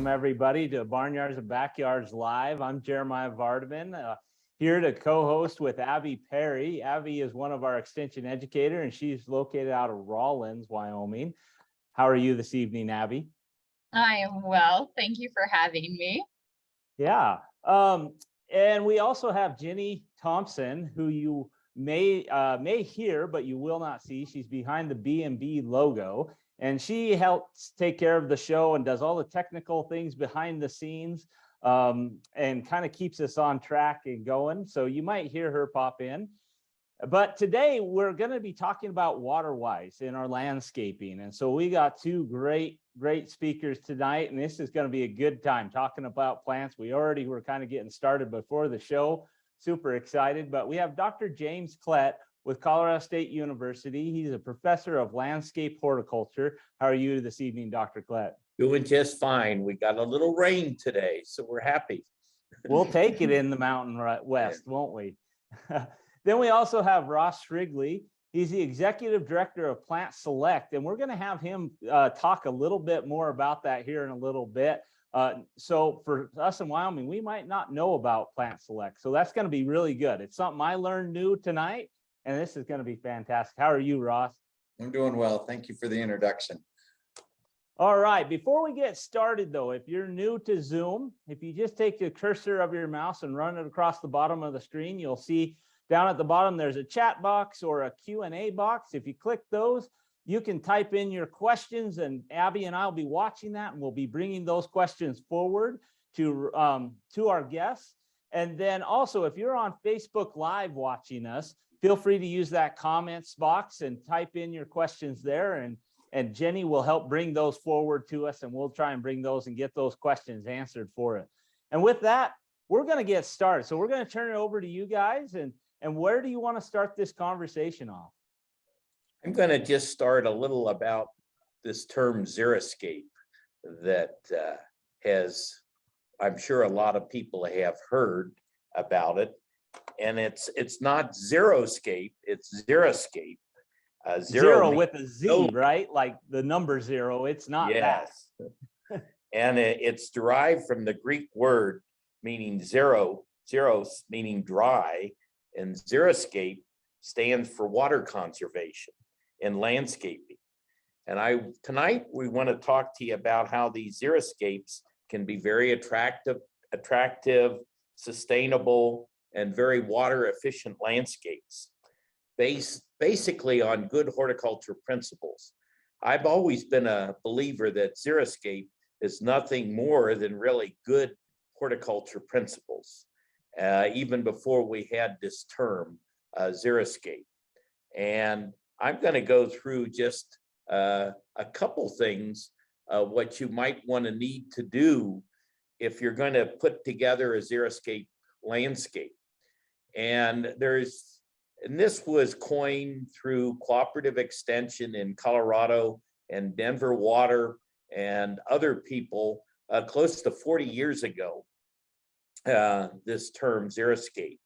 Welcome everybody to Barnyards and Backyards Live. I'm Jeremiah Vardaman, here to co-host with Abby Perry. Abby is one of our extension educator and she's located out of Rawlins, Wyoming. How are you this evening, Abby? I am well. Thank you for having me. Yeah. And we also have Jenny Thompson, who you may hear, but you will not see. She's behind the B&B logo. And she helps take care of the show and does all the technical things behind the scenes, and kind of keeps us on track and going. So you might hear her pop in. But today we're going to be talking about water-wise in our landscaping. And so we got two great speakers tonight. And this is going to be a good time talking about plants. We already were kind of getting started before the show. Super excited. But we have Dr. James Klett with Colorado State University. He's a professor of landscape horticulture. How are you this evening, Dr. Klett? Doing just fine. We got a little rain today, so we're happy. We'll take it in the mountain west, won't we? Then we also have Ross Shrigley. He's the executive director of Plant Select, and we're going to have him talk a little bit more about that here in a little bit. So for us in Wyoming, we might not know about Plant Select, so that's going to be really good. It's something I learned new tonight. And this is going to be fantastic. How are you, Ross? I'm doing well. Thank you for the introduction. All right. Before we get started, though, if you're new to Zoom, if you just take the cursor of your mouse and run it across the bottom of the screen, you'll see down at the bottom, there's a chat box or a Q&A box. If you click those, you can type in your questions, and Abby and I will be watching that, and we'll be bringing those questions forward to our guests. And then also, if you're on Facebook Live watching us, feel free to use that comments box and type in your questions there, and Jenny will help bring those forward to us, and we'll try and bring those and get those questions answered for it. And with that, we're going to get started. So we're going to turn it over to you guys, and where do you want to start this conversation off? I'm going to just start a little about this term xeriscape that I'm sure a lot of people have heard about it. And it's not xeroscape, it's xeriscape. Zero with a Z, right? Like the number zero. It's not yes. That. And it's derived from the Greek word meaning zeros meaning dry, and xeriscape stands for water conservation and landscaping. And tonight we want to talk to you about how these xeriscapes can be very attractive, sustainable, and very water efficient landscapes based basically on good horticulture principles. I've always been a believer that xeriscape is nothing more than really good horticulture principles, even before we had this term, xeriscape. And I'm going to go through just a couple things, what you might want to need to do if you're going to put together a xeriscape landscape. And this was coined through cooperative extension in Colorado and Denver Water and other people close to 40 years ago, this term xeriscape.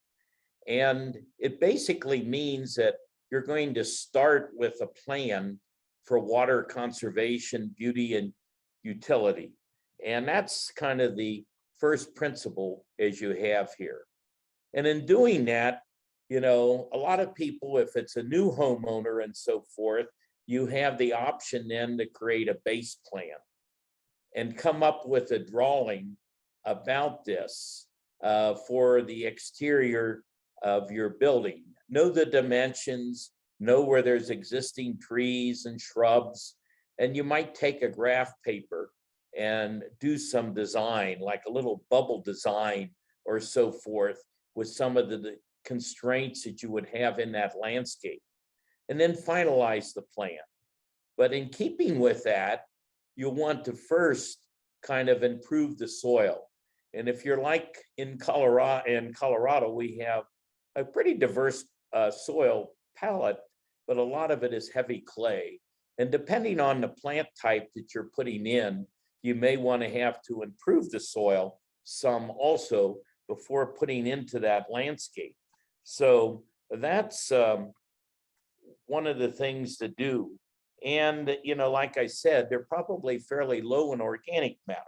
And it basically means that you're going to start with a plan for water conservation, beauty, and utility. And that's kind of the first principle as you have here. And in doing that, you know, a lot of people, if it's a new homeowner and so forth, you have the option then to create a base plan and come up with a drawing about this for the exterior of your building. Know the dimensions, know where there's existing trees and shrubs, and you might take a graph paper and do some design, like a little bubble design or so forth, with some of the constraints that you would have in that landscape, and then finalize the plan. But in keeping with that, you'll want to first kind of improve the soil. And if you're like in Colorado, we have a pretty diverse soil palette, but a lot of it is heavy clay. And depending on the plant type that you're putting in, you may want to have to improve the soil some also before putting into that landscape. So that's one of the things to do. And, you know, like I said, they're probably fairly low in organic matter.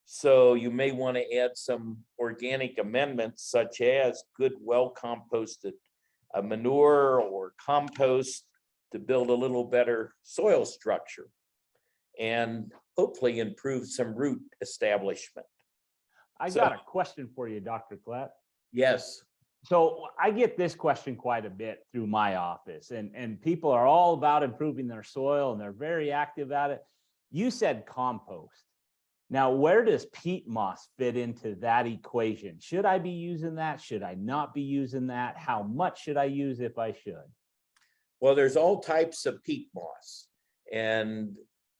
So you may want to add some organic amendments such as good, well composted manure or compost to build a little better soil structure and hopefully improve some root establishment. I So- got a question for you, Dr. Klett. Yes. So I get this question quite a bit through my office, and people are all about improving their soil and they're very active at it. You said compost. Now, where does peat moss fit into that equation? Should I be using that? Should I not be using that? How much should I use if I should? Well, there's all types of peat moss, and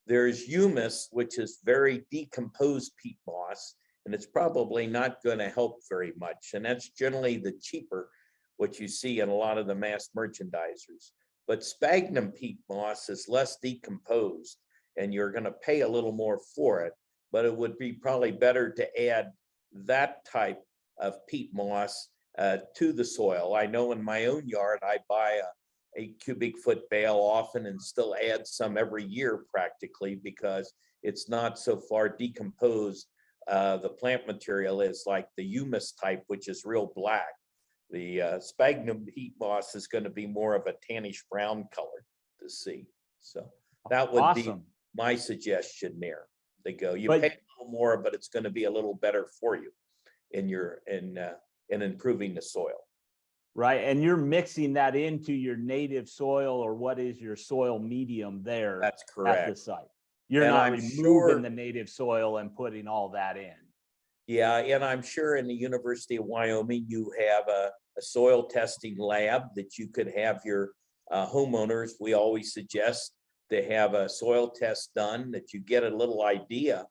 there's humus, which is very decomposed peat moss, and it's probably not going to help very much. And that's generally the cheaper, what you see in a lot of the mass merchandisers. But sphagnum peat moss is less decomposed, and you're going to pay a little more for it. But it would be probably better to add that type of peat moss to the soil. I know in my own yard, I buy a 8 cubic foot bale often and still add some every year practically because it's not so far decomposed. The plant material is like the humus type, which is real black. The sphagnum peat moss is going to be more of a tannish brown color to see. So that would be my suggestion there. They go, you pay a little more, but it's going to be a little better for you in improving the soil. Right, and you're mixing that into your native soil, or what is your soil medium there? That's correct. At the site. You're not removing the native soil and putting all that in. Yeah, and I'm sure in the University of Wyoming, you have a soil testing lab that you could have your homeowners. We always suggest to have a soil test done that you get a little idea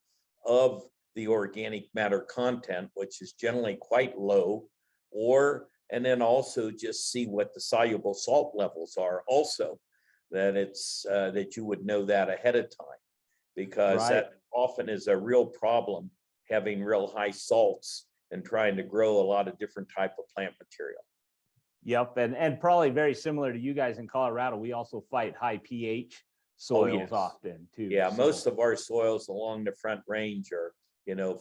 of the organic matter content, which is generally quite low, and then also just see what the soluble salt levels are also, that you would know that ahead of time, because that often is a real problem, having real high salts and trying to grow a lot of different type of plant material. Yep, and probably very similar to you guys in Colorado, we also fight high pH soils often too. Yeah, most of our soils along the Front Range are,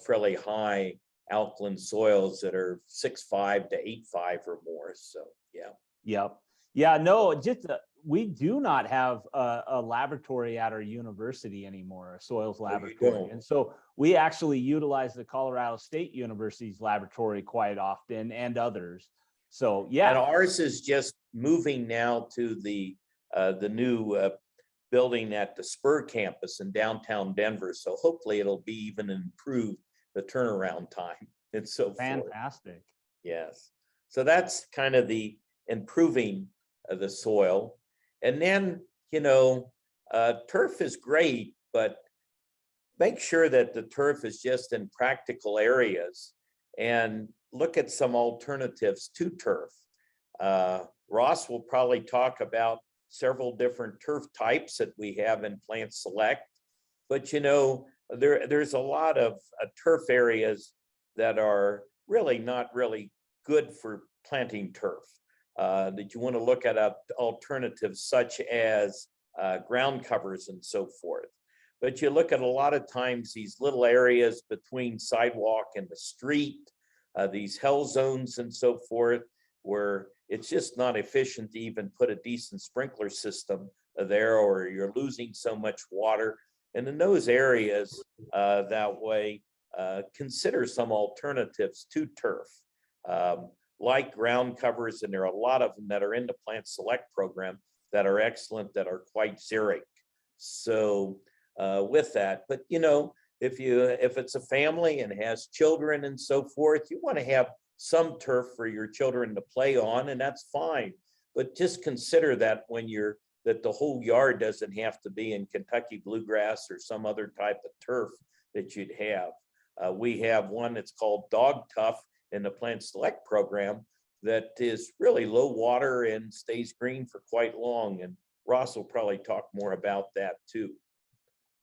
fairly high alkaline soils that are 6.5 to 8.5 or more. So yeah. Yep. Yeah. No, just we do not have a laboratory at our university anymore, a soils laboratory, and so we actually utilize the Colorado State University's laboratory quite often and others. So yeah. And ours is just moving now to the new building at the Spur campus in downtown Denver. So hopefully it'll be even improved the turnaround time and so forth. Fantastic. Yes. So that's kind of the improving of the soil. And then, turf is great, but make sure that the turf is just in practical areas and look at some alternatives to turf. Ross will probably talk about several different turf types that we have in Plant Select, but there's a lot of turf areas that are really not really good for planting turf, that you want to look at alternatives such as ground covers and so forth. But you look at a lot of times these little areas between sidewalk and the street, these hell zones and so forth, where it's just not efficient to even put a decent sprinkler system there, or you're losing so much water. And in those areas, that way, consider some alternatives to turf, like ground covers, and there are a lot of them that are in the Plant Select program that are excellent, that are quite xeric. So with that, but if it's a family and has children and so forth, you want to have some turf for your children to play on, and that's fine. But just consider that that the whole yard doesn't have to be in Kentucky bluegrass or some other type of turf that you'd have. We have one that's called Dog Tough in the Plant Select program that is really low water and stays green for quite long. And Ross will probably talk more about that too.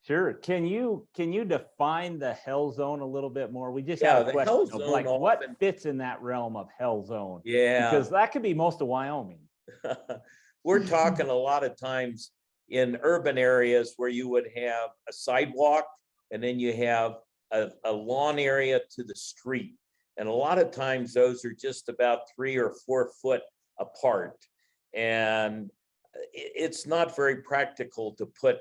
Sure. Can you define the hell zone a little bit more? We just have a question of like what fits in that realm of hell zone. Yeah. Because that could be most of Wyoming. We're talking a lot of times in urban areas where you would have a sidewalk and then you have a lawn area to the street. And a lot of times those are just about 3 or 4 foot apart. And it's not very practical to put,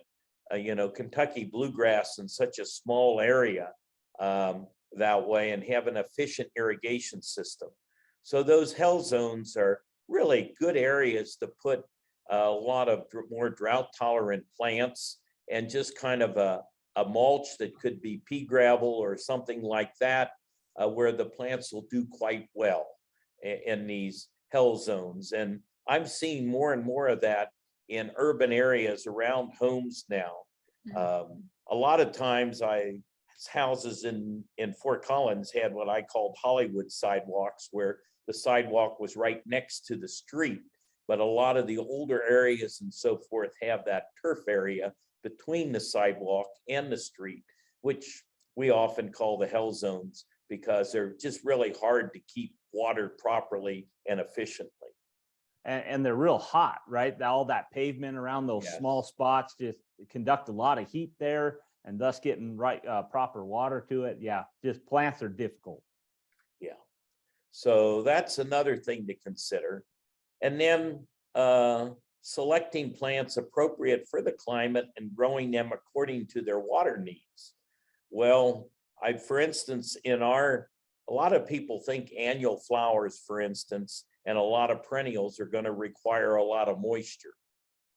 Kentucky bluegrass in such a small area that way and have an efficient irrigation system. So those hell zones are really good areas to put a lot of more drought tolerant plants and just kind of a mulch that could be pea gravel or something like that, where the plants will do quite well in these hell zones. And I'm seeing more and more of that in urban areas around homes now. A lot of times houses in Fort Collins had what I called Hollywood sidewalks, where the sidewalk was right next to the street. But a lot of the older areas and so forth have that turf area between the sidewalk and the street, which we often call the hell zones, because they're just really hard to keep watered properly and efficiently. And they're real hot, right? All that pavement around those Yes. small spots just conduct a lot of heat there, and thus getting proper water to it. Yeah, just plants are difficult. Yeah. So that's another thing to consider. And then selecting plants appropriate for the climate and growing them according to their water needs. Well, for instance, a lot of people think annual flowers, for instance, and a lot of perennials are going to require a lot of moisture.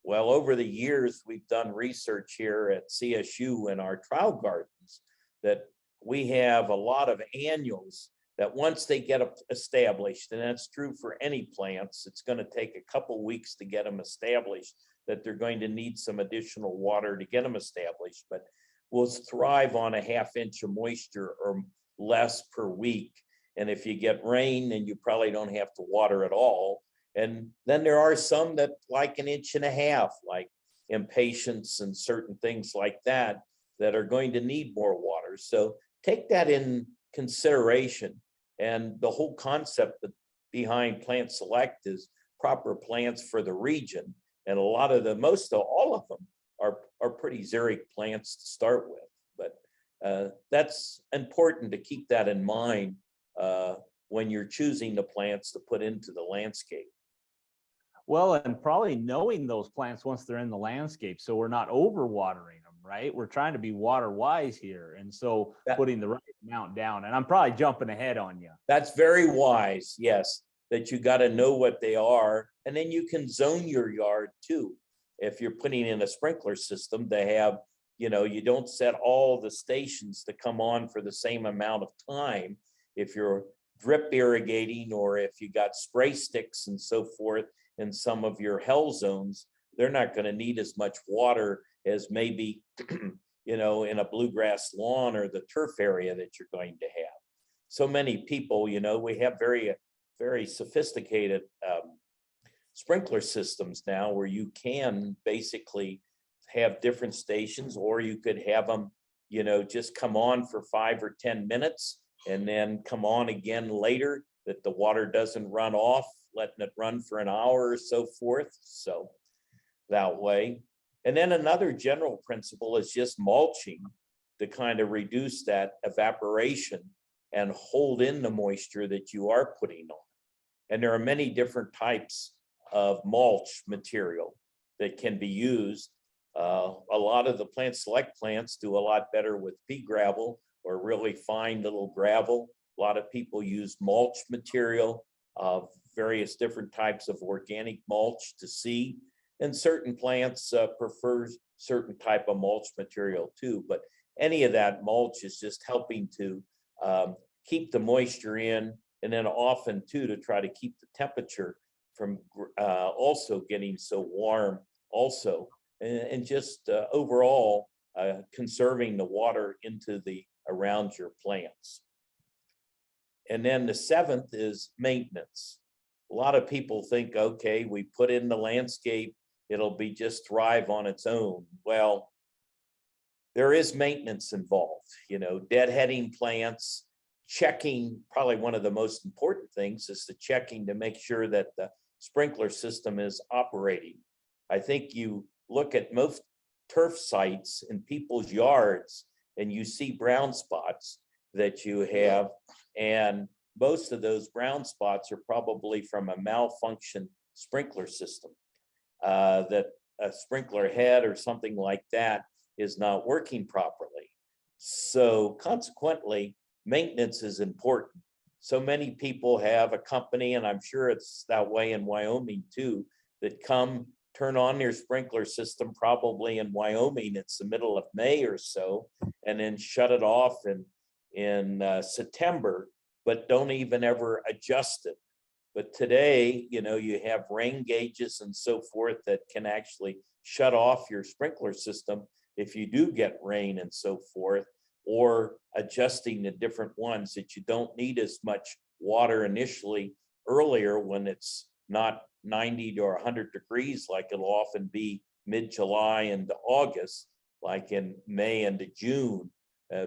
Well, over the years, we've done research here at CSU in our trial gardens that we have a lot of annuals that once they get established, and that's true for any plants, it's going to take a couple weeks to get them established, that they're going to need some additional water to get them established, but will thrive on a ½ inch of moisture or less per week. And if you get rain, then you probably don't have to water at all. And then there are some that like 1.5 inches, like impatiens and certain things like that, that are going to need more water. So take that in consideration. And the whole concept behind Plant Select is proper plants for the region. And most of all of them are pretty xeric plants to start with. But that's important to keep that in mind when you're choosing the plants to put into the landscape. Well, and probably knowing those plants once they're in the landscape, so we're not overwatering them, right? We're trying to be water wise here. And so putting the right amount down. And I'm probably jumping ahead on you. That's very wise, yes, that you got to know what they are. And then you can zone your yard too. If you're putting in a sprinkler system to have, you don't set all the stations to come on for the same amount of time. If you're drip irrigating, or if you got spray sticks and so forth in some of your hell zones, they're not going to need as much water as maybe, in a bluegrass lawn or the turf area that you're going to have. So many people, we have very, very sophisticated sprinkler systems now where you can basically have different stations, or you could have them, just come on for 5 or 10 minutes and then come on again later, that the water doesn't run off, letting it run for an hour or so forth. So that way. And then another general principle is just mulching to kind of reduce that evaporation and hold in the moisture that you are putting on. And there are many different types of mulch material that can be used. A lot of the Plant Select plants do a lot better with pea gravel or really fine little gravel. A lot of people use mulch material, various different types of organic mulch to seed, and certain plants prefer certain type of mulch material too. But any of that mulch is just helping to keep the moisture in, and then often too to try to keep the temperature from also getting so warm also, and just overall conserving the water into around your plants. And then the 7th is maintenance. A lot of people think, okay, we put in the landscape, it'll be just thrive on its own. Well, there is maintenance involved, deadheading plants, checking. Probably one of the most important things is the checking to make sure that the sprinkler system is operating. I think you look at most turf sites in people's yards, and you see brown spots that you have, and most of those brown spots are probably from a malfunction sprinkler system, that a sprinkler head or something like that is not working properly. So consequently, maintenance is important. So many people have a company, and I'm sure it's that way in Wyoming too, that come turn on their sprinkler system, probably in Wyoming, it's the middle of May or so, and then shut it off in September, but don't even ever adjust it. But today, you know, you have rain gauges and so forth that can actually shut off your sprinkler system if you do get rain and so forth, or adjusting the different ones that you don't need as much water initially earlier when it's not 90 or 100 degrees like it'll often be mid-July into August, like in May into June,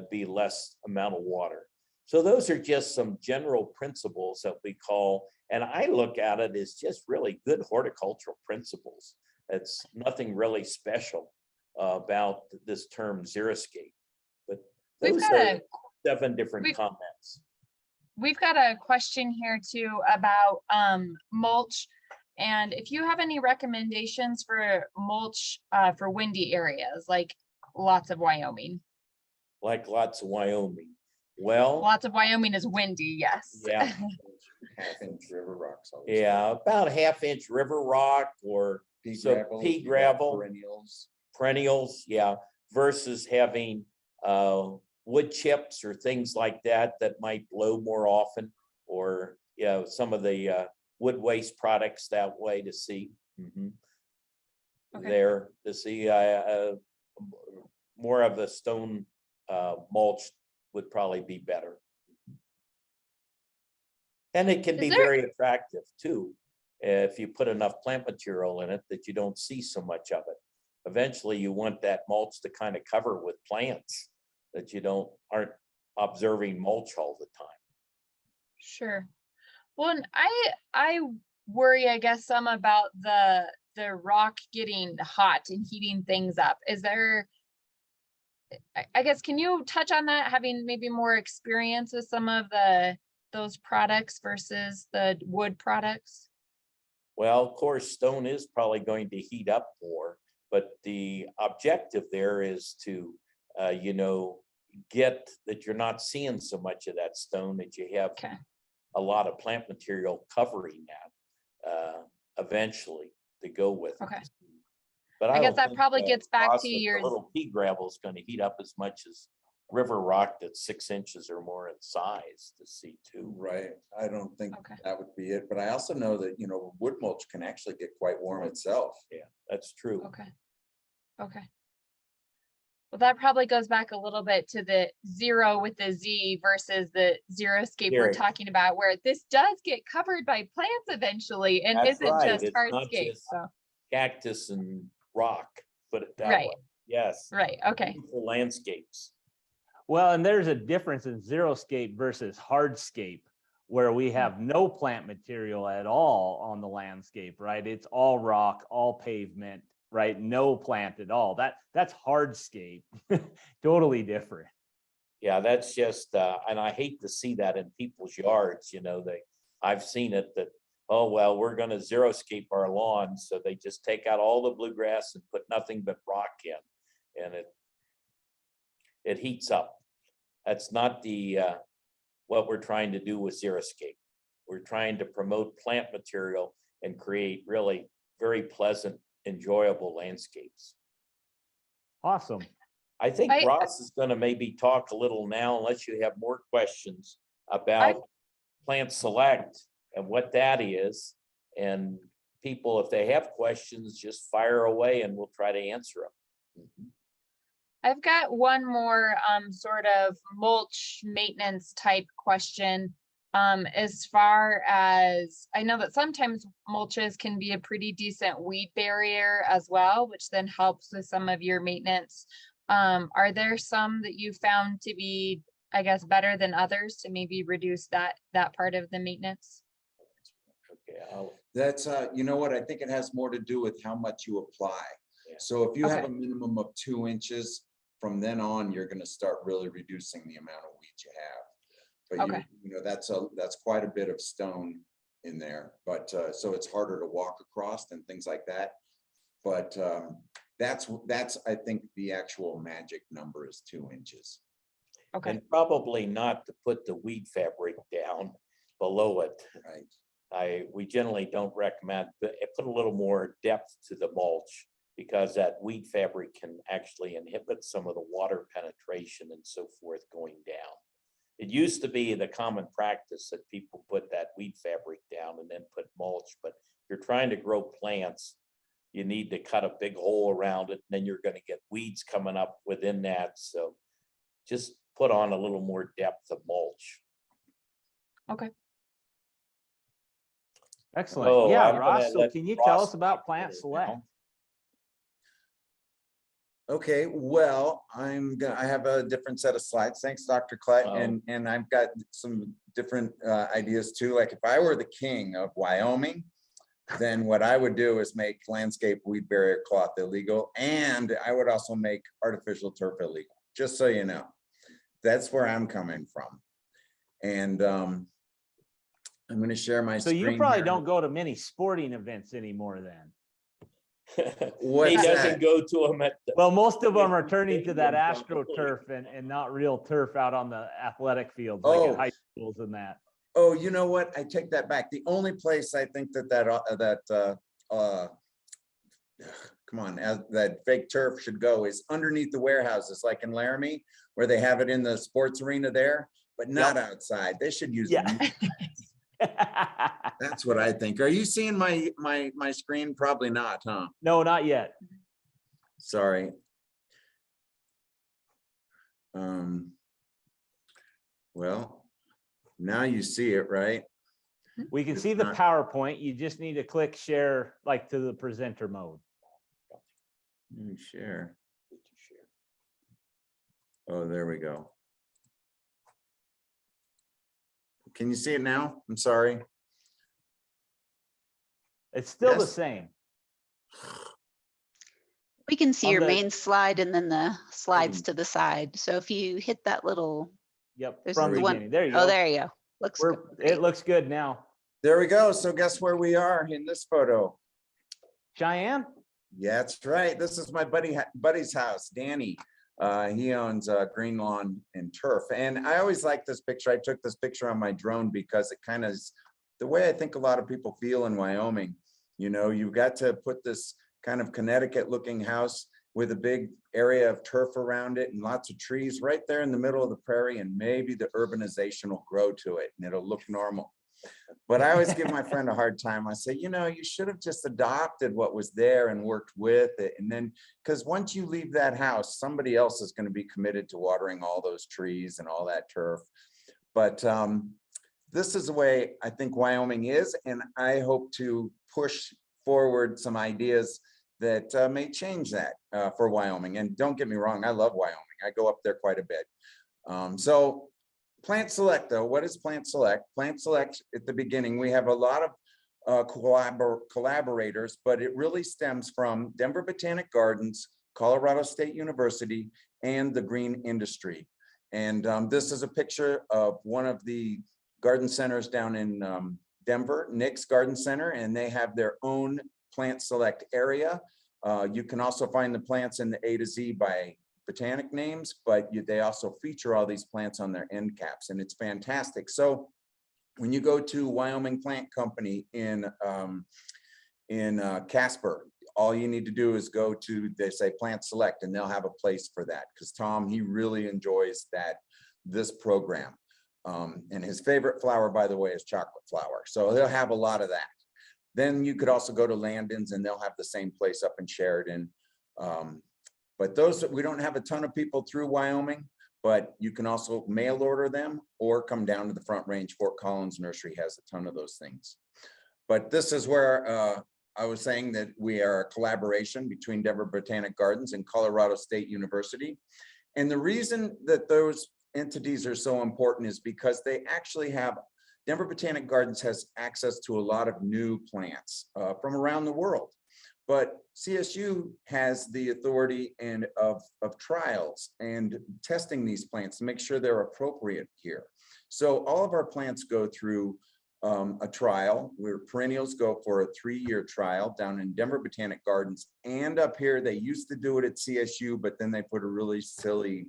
be less amount of water. So those are just some general principles that we call, and I look at it as just really good horticultural principles. It's nothing really special about this term xeriscape, but those are 7 different comments. We've got a question here too about mulch, and if you have any recommendations for mulch for windy areas, like lots of Wyoming. Like lots of Wyoming. Well, Lots of Wyoming is windy, yes. yeah. Half-inch river rocks. Yeah, about 1/2-inch river rock or pea gravel, perennials, yeah, versus having wood chips or things like that that might blow more often, or some of the wood waste products that way to see. Okay. There to see more of a stone mulch would probably be better. And it can be very attractive too, if you put enough plant material in it that you don't see so much of it. Eventually you want that mulch to kind of cover with plants that you aren't observing mulch all the time. Sure. Well, and I worry, I guess, some about the rock getting hot and heating things up. Is there, I guess, can you touch on that, having maybe more experience with some of those products versus the wood products? Well, of course, stone is probably going to heat up more, but the objective there is to, get that you're not seeing so much of that stone, that you have a lot of plant material covering that eventually to go with it. Okay. But I guess that think probably gets back to the your little pea gravel is going to heat up as much as river rock that's 6 inches or more in size to see too. Right. I don't think that would be it. But I also know that, wood mulch can actually get quite warm itself. Yeah, that's true. Okay. Well, that probably goes back a little bit to the zero with the Z versus the xeriscape we're talking about, where this does get covered by plants eventually and That's isn't right. just It's hardscape. not just cactus and rock, put it that Right. way. Yes. Right. Okay. Beautiful landscapes. Well, and there's a difference in xeriscape versus hardscape, where we have no plant material at all on the landscape, right? It's all rock, all pavement, right? No plant at all. That's hardscape. Totally different. Yeah, that's just, and I hate to see that in people's yards, I've seen it that, oh, well, we're going to xeriscape our lawn. So they just take out all the bluegrass and put nothing but rock in, and it heats up. That's not what we're trying to do with xeriscape. We're trying to promote plant material and create really very pleasant, enjoyable landscapes. Awesome. I think Ross is going to maybe talk a little now, unless you have more questions about Plant Select and what that is. And people, if they have questions, just fire away and we'll try to answer them. I've got one more sort of mulch maintenance type question. As far as I know that sometimes mulches can be a pretty decent weed barrier as well, which then helps with some of your maintenance. Are there some that you found to be, I guess, better than others to maybe reduce that part of the maintenance? Okay, that's you know what, I think it has more to do with how much you apply. So if you have a minimum of 2 inches, from then on, you're going to start really reducing the amount of weeds you have. But Okay. you know, that's quite a bit of stone in there, but so it's harder to walk across and things like that. But that's I think the actual magic number is 2 inches. Okay. And probably not to put the weed fabric down below it. Right. We generally don't recommend, but put a little more depth to the mulch, because that weed fabric can actually inhibit some of the water penetration and so forth going down. It used to be the common practice that people put that weed fabric down and then put mulch, but if you're trying to grow plants, you need to cut a big hole around it, and then you're going to get weeds coming up within that. So just put on a little more depth of mulch. Okay. Excellent. Oh, Yeah, I'm gonna Ross, so let can you Ross tell us about talk Plant about it Select? now. Okay, well, I have a different set of slides. Thanks, Dr. Klett. Oh. And I've got some different ideas too. Like if I were the king of Wyoming, then what I would do is make landscape weed barrier cloth illegal. And I would also make artificial turf illegal, just so you know. That's where I'm coming from. And I'm going to share my So screen you probably here. don't go to many sporting events anymore then. What's He doesn't that? go to them at the, Well, most of them are turning to that Stadium, AstroTurf and not real turf out on the athletic fields, like Oh. at high schools and that. Oh, you know what? I take that back. The only place I think that fake turf should go is underneath the warehouses, like in Laramie, where they have it in the sports arena there, but not outside. They should use Yeah. That's what I think. Are you seeing my screen? Probably not, huh? No, not yet. Sorry. Well, now you see it, right? We can It's see the not- PowerPoint. You just need to click share like to the presenter mode. Let me share. Oh, there we go. Can you see it now? I'm sorry. It's still the Yes. same. We can see On your the- main slide and then the slides to the side. So if you hit that little, Yep, there's from the the one, beginning. There you oh, go. there you go. Looks good. It Great. looks good now. There we go. So guess where we are in this photo? Cheyenne? Yeah, that's right. This is my buddy's house, Danny. He owns Green Lawn and Turf. And I always like this picture. I took this picture on my drone because it kind of is the way I think a lot of people feel in Wyoming. You know, you've got to put this kind of Connecticut looking house with a big area of turf around it and lots of trees right there in the middle of the prairie, and maybe the urbanization will grow to it and it'll look normal. But I always give my friend a hard time. I say, you know, you should have just adopted what was there and worked with it. And then, because once you leave that house, somebody else is going to be committed to watering all those trees and all that turf. But this is the way I think Wyoming is. And I hope to push forward some ideas that may change that for Wyoming. And don't get me wrong, I love Wyoming. I go up there quite a bit. So Plant Select, though, what is Plant Select? Plant Select, at the beginning, we have a lot of collaborators, but it really stems from Denver Botanic Gardens, Colorado State University, and the green industry. And this is a picture of one of the garden centers down in Denver, Nick's Garden Center, and they have their own Plant Select area. You can also find the plants in the A to Z by botanic names, but they also feature all these plants on their end caps, and it's fantastic. So when you go to Wyoming Plant Company in Casper, all you need to do is go to, they say Plant Select, and they'll have a place for that, because Tom, he really enjoys this program. And his favorite flower, by the way, is chocolate flower. So they'll have a lot of that. Then you could also go to Landon's, and they'll have the same place up in Sheridan. But we don't have a ton of people through Wyoming, but you can also mail order them or come down to the Front Range. Fort Collins Nursery has a ton of those things. But this is where I was saying that we are a collaboration between Denver Botanic Gardens and Colorado State University. And the reason that those entities are so important is because they actually have, Denver Botanic Gardens has access to a lot of new plants from around the world. But CSU has the authority and of trials and testing these plants to make sure they're appropriate here. So all of our plants go through a trial where perennials go for a 3-year trial down in Denver Botanic Gardens, and up here they used to do it at CSU, but then they put a really silly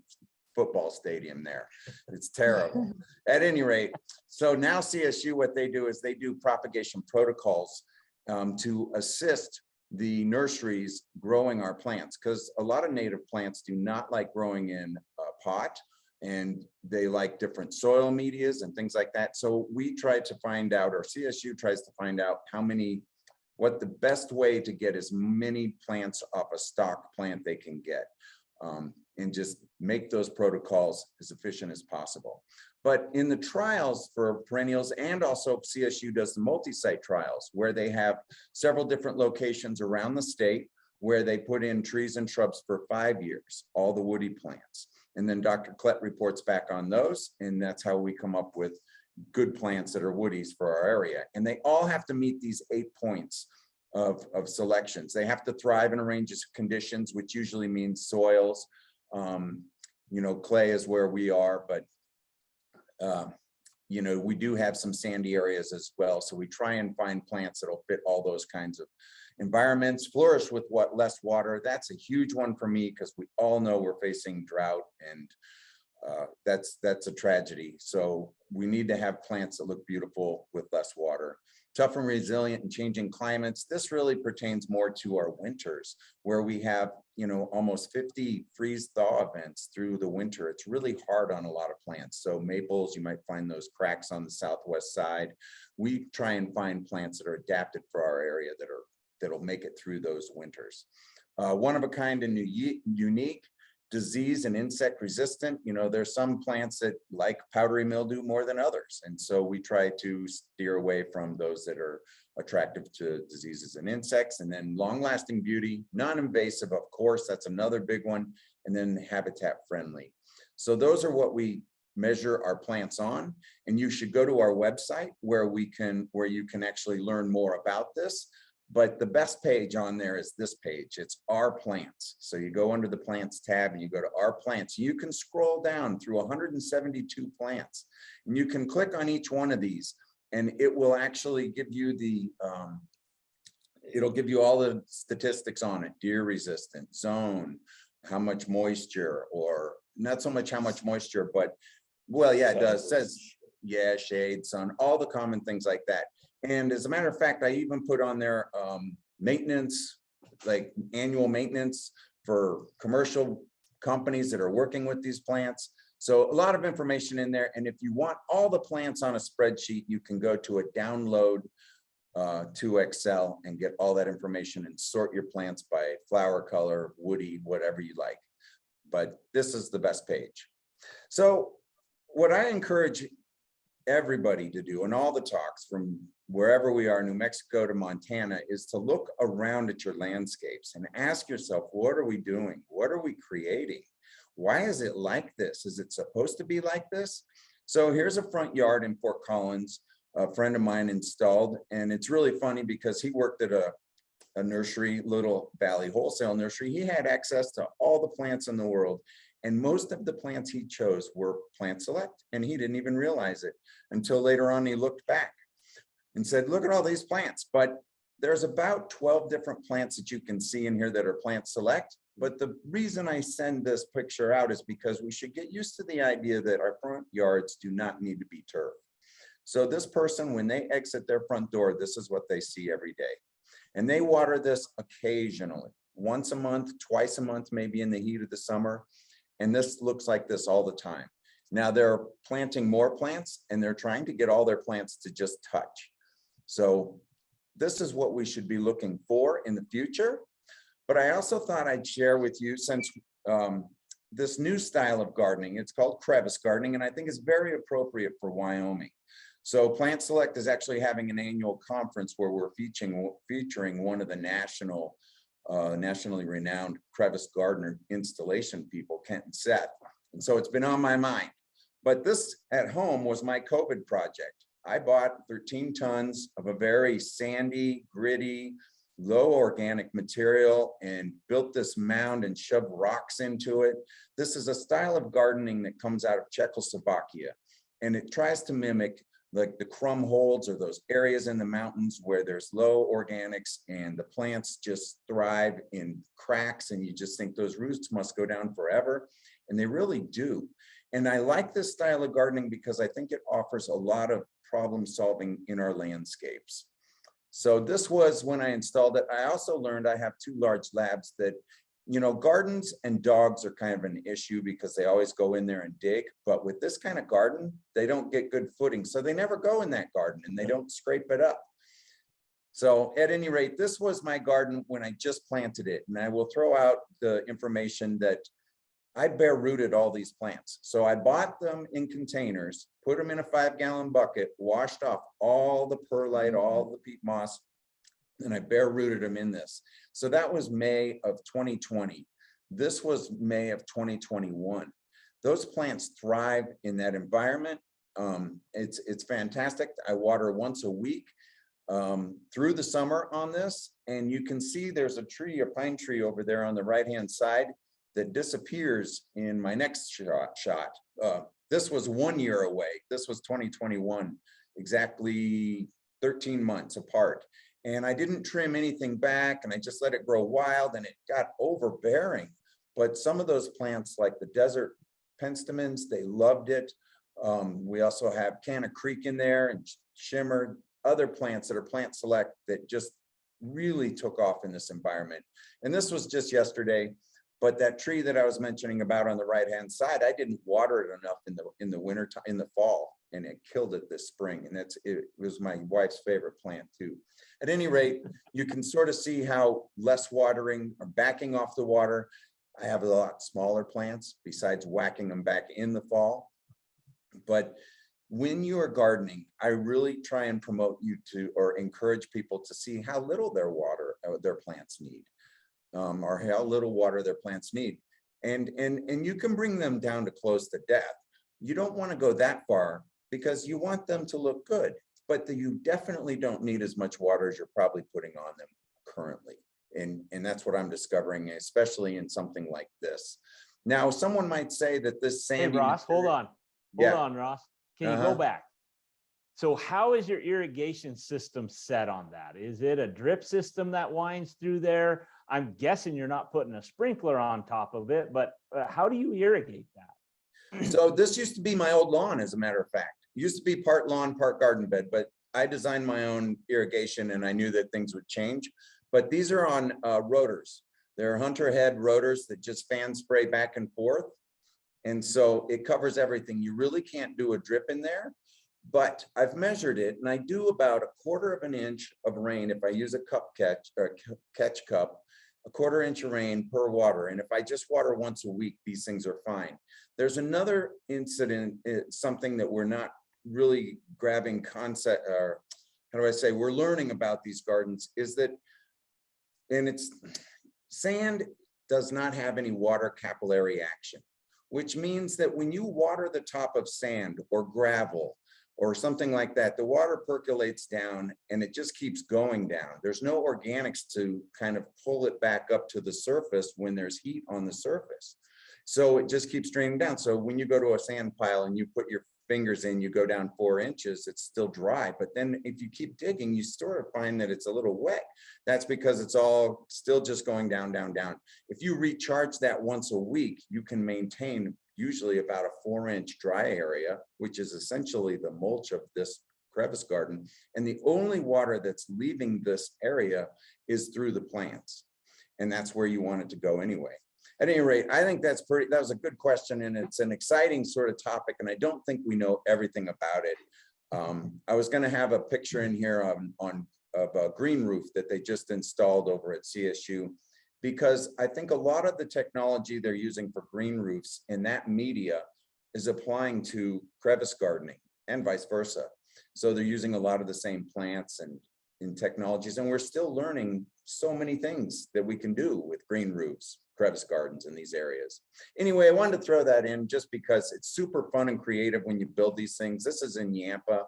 football stadium there. It's terrible. At any rate, so now CSU, what they do is they do propagation protocols to assist the nurseries growing our plants, because a lot of native plants do not like growing in a pot, and they like different soil medias and things like that. So we try to find out, or CSU tries to find out what the best way to get as many plants off a stock plant they can get, and just make those protocols as efficient as possible. But in the trials for perennials, and also CSU does the multi-site trials where they have several different locations around the state where they put in trees and shrubs for 5 years, all the woody plants. And then Dr. Klett reports back on those, and that's how we come up with good plants that are woodies for our area. And they all have to meet these 8 points of selections. They have to thrive in a range of conditions, which usually means soils. You know, clay is where we are, but you know, we do have some sandy areas as well. So we try and find plants that'll fit all those kinds of environments, flourish with less water. That's a huge one for me, because we all know we're facing drought, and that's a tragedy. So we need to have plants that look beautiful with less water. Tough and resilient in changing climates. This really pertains more to our winters, where we have, you know, almost 50 freeze thaw events through the winter. It's really hard on a lot of plants. So maples, you might find those cracks on the southwest side. We try and find plants that are adapted for our area that'll make it through those winters. One of a kind and unique, disease and insect resistant. You know, there's some plants that like powdery mildew more than others. And so we try to steer away from those that are attractive to diseases and insects. And then long lasting beauty, non-invasive, of course, that's another big one. And then habitat friendly. So those are what we measure our plants on. And you should go to our website where you can actually learn more about this. But the best page on there is this page. It's Our Plants. So you go under the Plants tab and you go to Our Plants. You can scroll down through 172 plants, and you can click on each one of these, and it will actually give you it'll give you all the statistics on it: deer resistant, zone, how much moisture, or not so much how much moisture, but well, yeah, it does. It says, yeah, shade, sun, all the common things like that. And as a matter of fact, I even put on there maintenance, like annual maintenance for commercial companies that are working with these plants. So a lot of information in there. And if you want all the plants on a spreadsheet, you can go to a download to Excel and get all that information and sort your plants by flower color, woody, whatever you like. But this is the best page. So what I encourage everybody to do in all the talks from wherever we are, New Mexico to Montana, is to look around at your landscapes and ask yourself, what are we doing? What are we creating? Why is it like this? Is it supposed to be like this? So here's a front yard in Fort Collins, a friend of mine installed, and it's really funny because he worked at a nursery, Little Valley Wholesale Nursery. He had access to all the plants in the world. And most of the plants he chose were plant select, and he didn't even realize it until later on he looked back and said, look at all these plants. But there's about 12 different plants that you can see in here that are plant select. But the reason I send this picture out is because we should get used to the idea that our front yards do not need to be turf. So this person, when they exit their front door, this is what they see every day. And they water this occasionally, once a month, twice a month, maybe in the heat of the summer. And this looks like this all the time. Now they're planting more plants, and they're trying to get all their plants to just touch. So this is what we should be looking for in the future. But I also thought I'd share with you, since this new style of gardening, it's called Crevice Gardening, and I think it's very appropriate for Wyoming. So Plant Select is actually having an annual conference where we're featuring one of the nationally renowned crevice gardener installation people, Kent and Seth. And so it's been on my mind. But this at home was my COVID project. I bought 13 tons of a very sandy, gritty, low organic material and built this mound and shoved rocks into it. This is a style of gardening that comes out of Czechoslovakia, and it tries to mimic like the crumb holds or those areas in the mountains where there's low organics and the plants just thrive in cracks, and you just think those roots must go down forever, and they really do. And I like this style of gardening because I think it offers a lot of problem solving in our landscapes. So this was when I installed it. I also learned I have 2 large labs that, you know, gardens and dogs are kind of an issue because they always go in there and dig. But with this kind of garden, they don't get good footing. So they never go in that garden and they don't scrape it up. So at any rate, this was my garden when I just planted it. And I will throw out the information that I bare rooted all these plants. So I bought them in containers, put them in a 5-gallon bucket, washed off all the perlite, all the peat moss, and I bare rooted them in this. So that was May of 2020. This was May of 2021. Those plants thrive in that environment. It's fantastic. I water once a week through the summer on this. And you can see there's a tree, a pine tree over there on the right-hand side that disappears in my next shot. This was 1 year away. This was 2021, exactly 13 months apart. And I didn't trim anything back, and I just let it grow wild, and it got overbearing. But some of those plants, like the desert penstemons, they loved it. We also have Canna Creek in there and Shimmer, other plants that are plant select that just really took off in this environment. And this was just yesterday. But that tree that I was mentioning about on the right-hand side, I didn't water it enough in the winter time, in the fall, and it killed it this spring. And it was my wife's favorite plant too. At any rate, you can sort of see how less watering or backing off the water. I have a lot smaller plants besides whacking them back in the fall. But when you are gardening, I really try and promote you to, or encourage people to see how little their water their plants need. Or how little water their plants need. And you can bring them down to close to death. You don't want to go that far because you want them to look good, but you definitely don't need as much water as you're probably putting on them currently. And that's what I'm discovering, especially in something like this. Now, someone might say that this sandy— Hey, Ross, hold on. Hold on, Ross. Can you go back? So how is your irrigation system set on that? Is it a drip system that winds through there? I'm guessing you're not putting a sprinkler on top of it, but how do you irrigate that? So this used to be my old lawn, as a matter of fact. It used to be part lawn, part garden bed, but I designed my own irrigation and I knew that things would change. But these are on rotors. They're hunter head rotors that just fan spray back and forth. And so it covers everything. You really can't do a drip in there. But I've measured it, and I do about 1/4 inch of rain if I use a cup catch or catch cup, 1/4 inch of rain per water. And if I just water once a week, these things are fine. There's another incident, something that we're not really grabbing concept, or how do I say, we're learning about these gardens, is that, and it's sand does not have any water capillary action, which means that when you water the top of sand or gravel or something like that, the water percolates down and it just keeps going down. There's no organics to kind of pull it back up to the surface when there's heat on the surface. So it just keeps draining down. So when you go to a sand pile and you put your fingers in, you go down 4 inches, it's still dry. But then if you keep digging, you sort of find that it's a little wet. That's because it's all still just going down, down, down. If you recharge that once a week, you can maintain usually about a 4-inch dry area, which is essentially the mulch of this crevice garden. And the only water that's leaving this area is through the plants. And that's where you want it to go anyway. At any rate, I think that was a good question, and it's an exciting sort of topic, and I don't think we know everything about it. I was going to have a picture in here of a green roof that they just installed over at CSU, because I think a lot of the technology they're using for green roofs in that media is applying to crevice gardening and vice versa. So they're using a lot of the same plants and in technologies, and we're still learning so many things that we can do with green roofs, crevice gardens in these areas. Anyway, I wanted to throw that in just because it's super fun and creative when you build these things. This is in Zampa,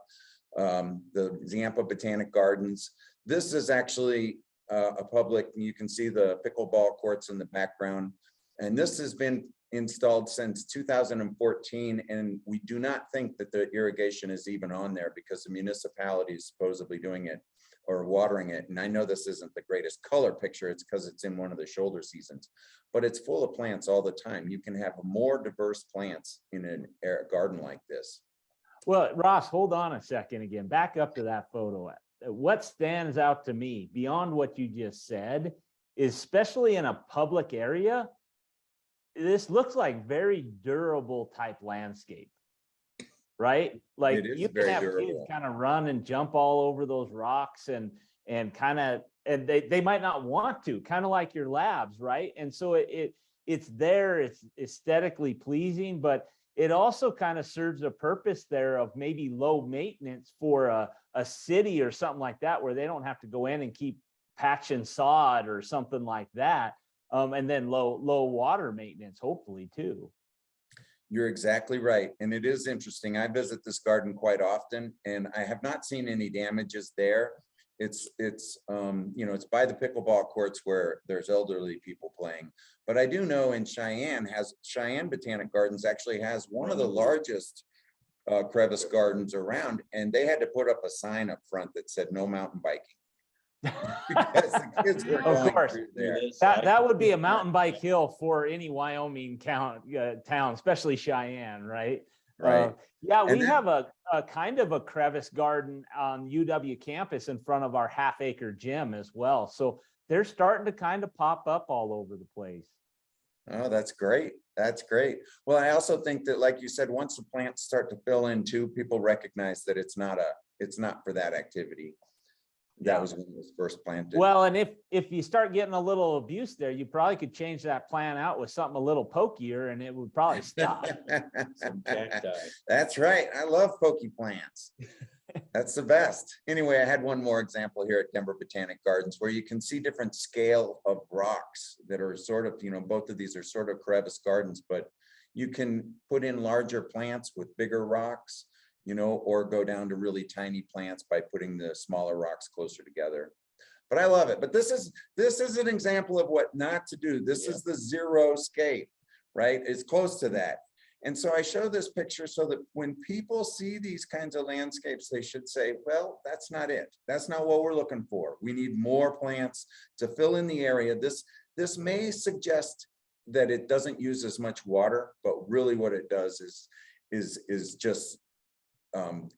the Zampa Botanic Gardens. This is actually a public, you can see the pickleball courts in the background. And this has been installed since 2014, and we do not think that the irrigation is even on there because the municipality is supposedly doing it or watering it. And I know this isn't the greatest color picture, it's because it's in one of the shoulder seasons, but it's full of plants all the time. You can have more diverse plants in a garden like this. Well, Ross, hold on a second again. Back up to that photo. What stands out to me beyond what you just said is, especially in a public area, this looks like very durable type landscape, right? Like It is you can very have kids durable. kind of run and jump all over those rocks and they might not want to, kind of like your labs, right? And so it's there, it's aesthetically pleasing, but it also kind of serves a purpose there of maybe low maintenance for a city or something like that, where they don't have to go in and keep patching sod or something like that. And then low water maintenance, hopefully too. You're exactly right. And it is interesting. I visit this garden quite often and I have not seen any damages there. It's you know, it's by the pickleball courts where there's elderly people playing. But I do know in Cheyenne Botanic Gardens actually has one of the largest crevice gardens around, and they had to put up a sign up front that said no mountain biking. Because the kids were Of going course. through there. That would be a mountain bike hill for any Wyoming town, especially Cheyenne, right? Right. Yeah, we And then- have a kind of a crevice garden on UW campus in front of our half-acre gym as well. So they're starting to kind of pop up all over the place. Oh, that's great. That's great. Well, I also think that, like you said, once the plants start to fill in too, people recognize that it's not for that activity. That Yeah. was when it was first planted. Well, and if you start getting a little abuse there, you probably could change that plant out with something a little pokier and it would probably stop. Some cacti. That's right. I love pokey plants. That's the best. Anyway, I had one more example here at Denver Botanic Gardens where you can see different scale of rocks that are sort of, you know, both of these are sort of crevice gardens, but you can put in larger plants with bigger rocks, you know, or go down to really tiny plants by putting the smaller rocks closer together. But I love it. But this is an example of what not to do. This is the xeriscape, right? It's close to that. And so I show this picture so that when people see these kinds of landscapes, they should say, well, that's not it. That's not what we're looking for. We need more plants to fill in the area. This may suggest that it doesn't use as much water, but really what it does is just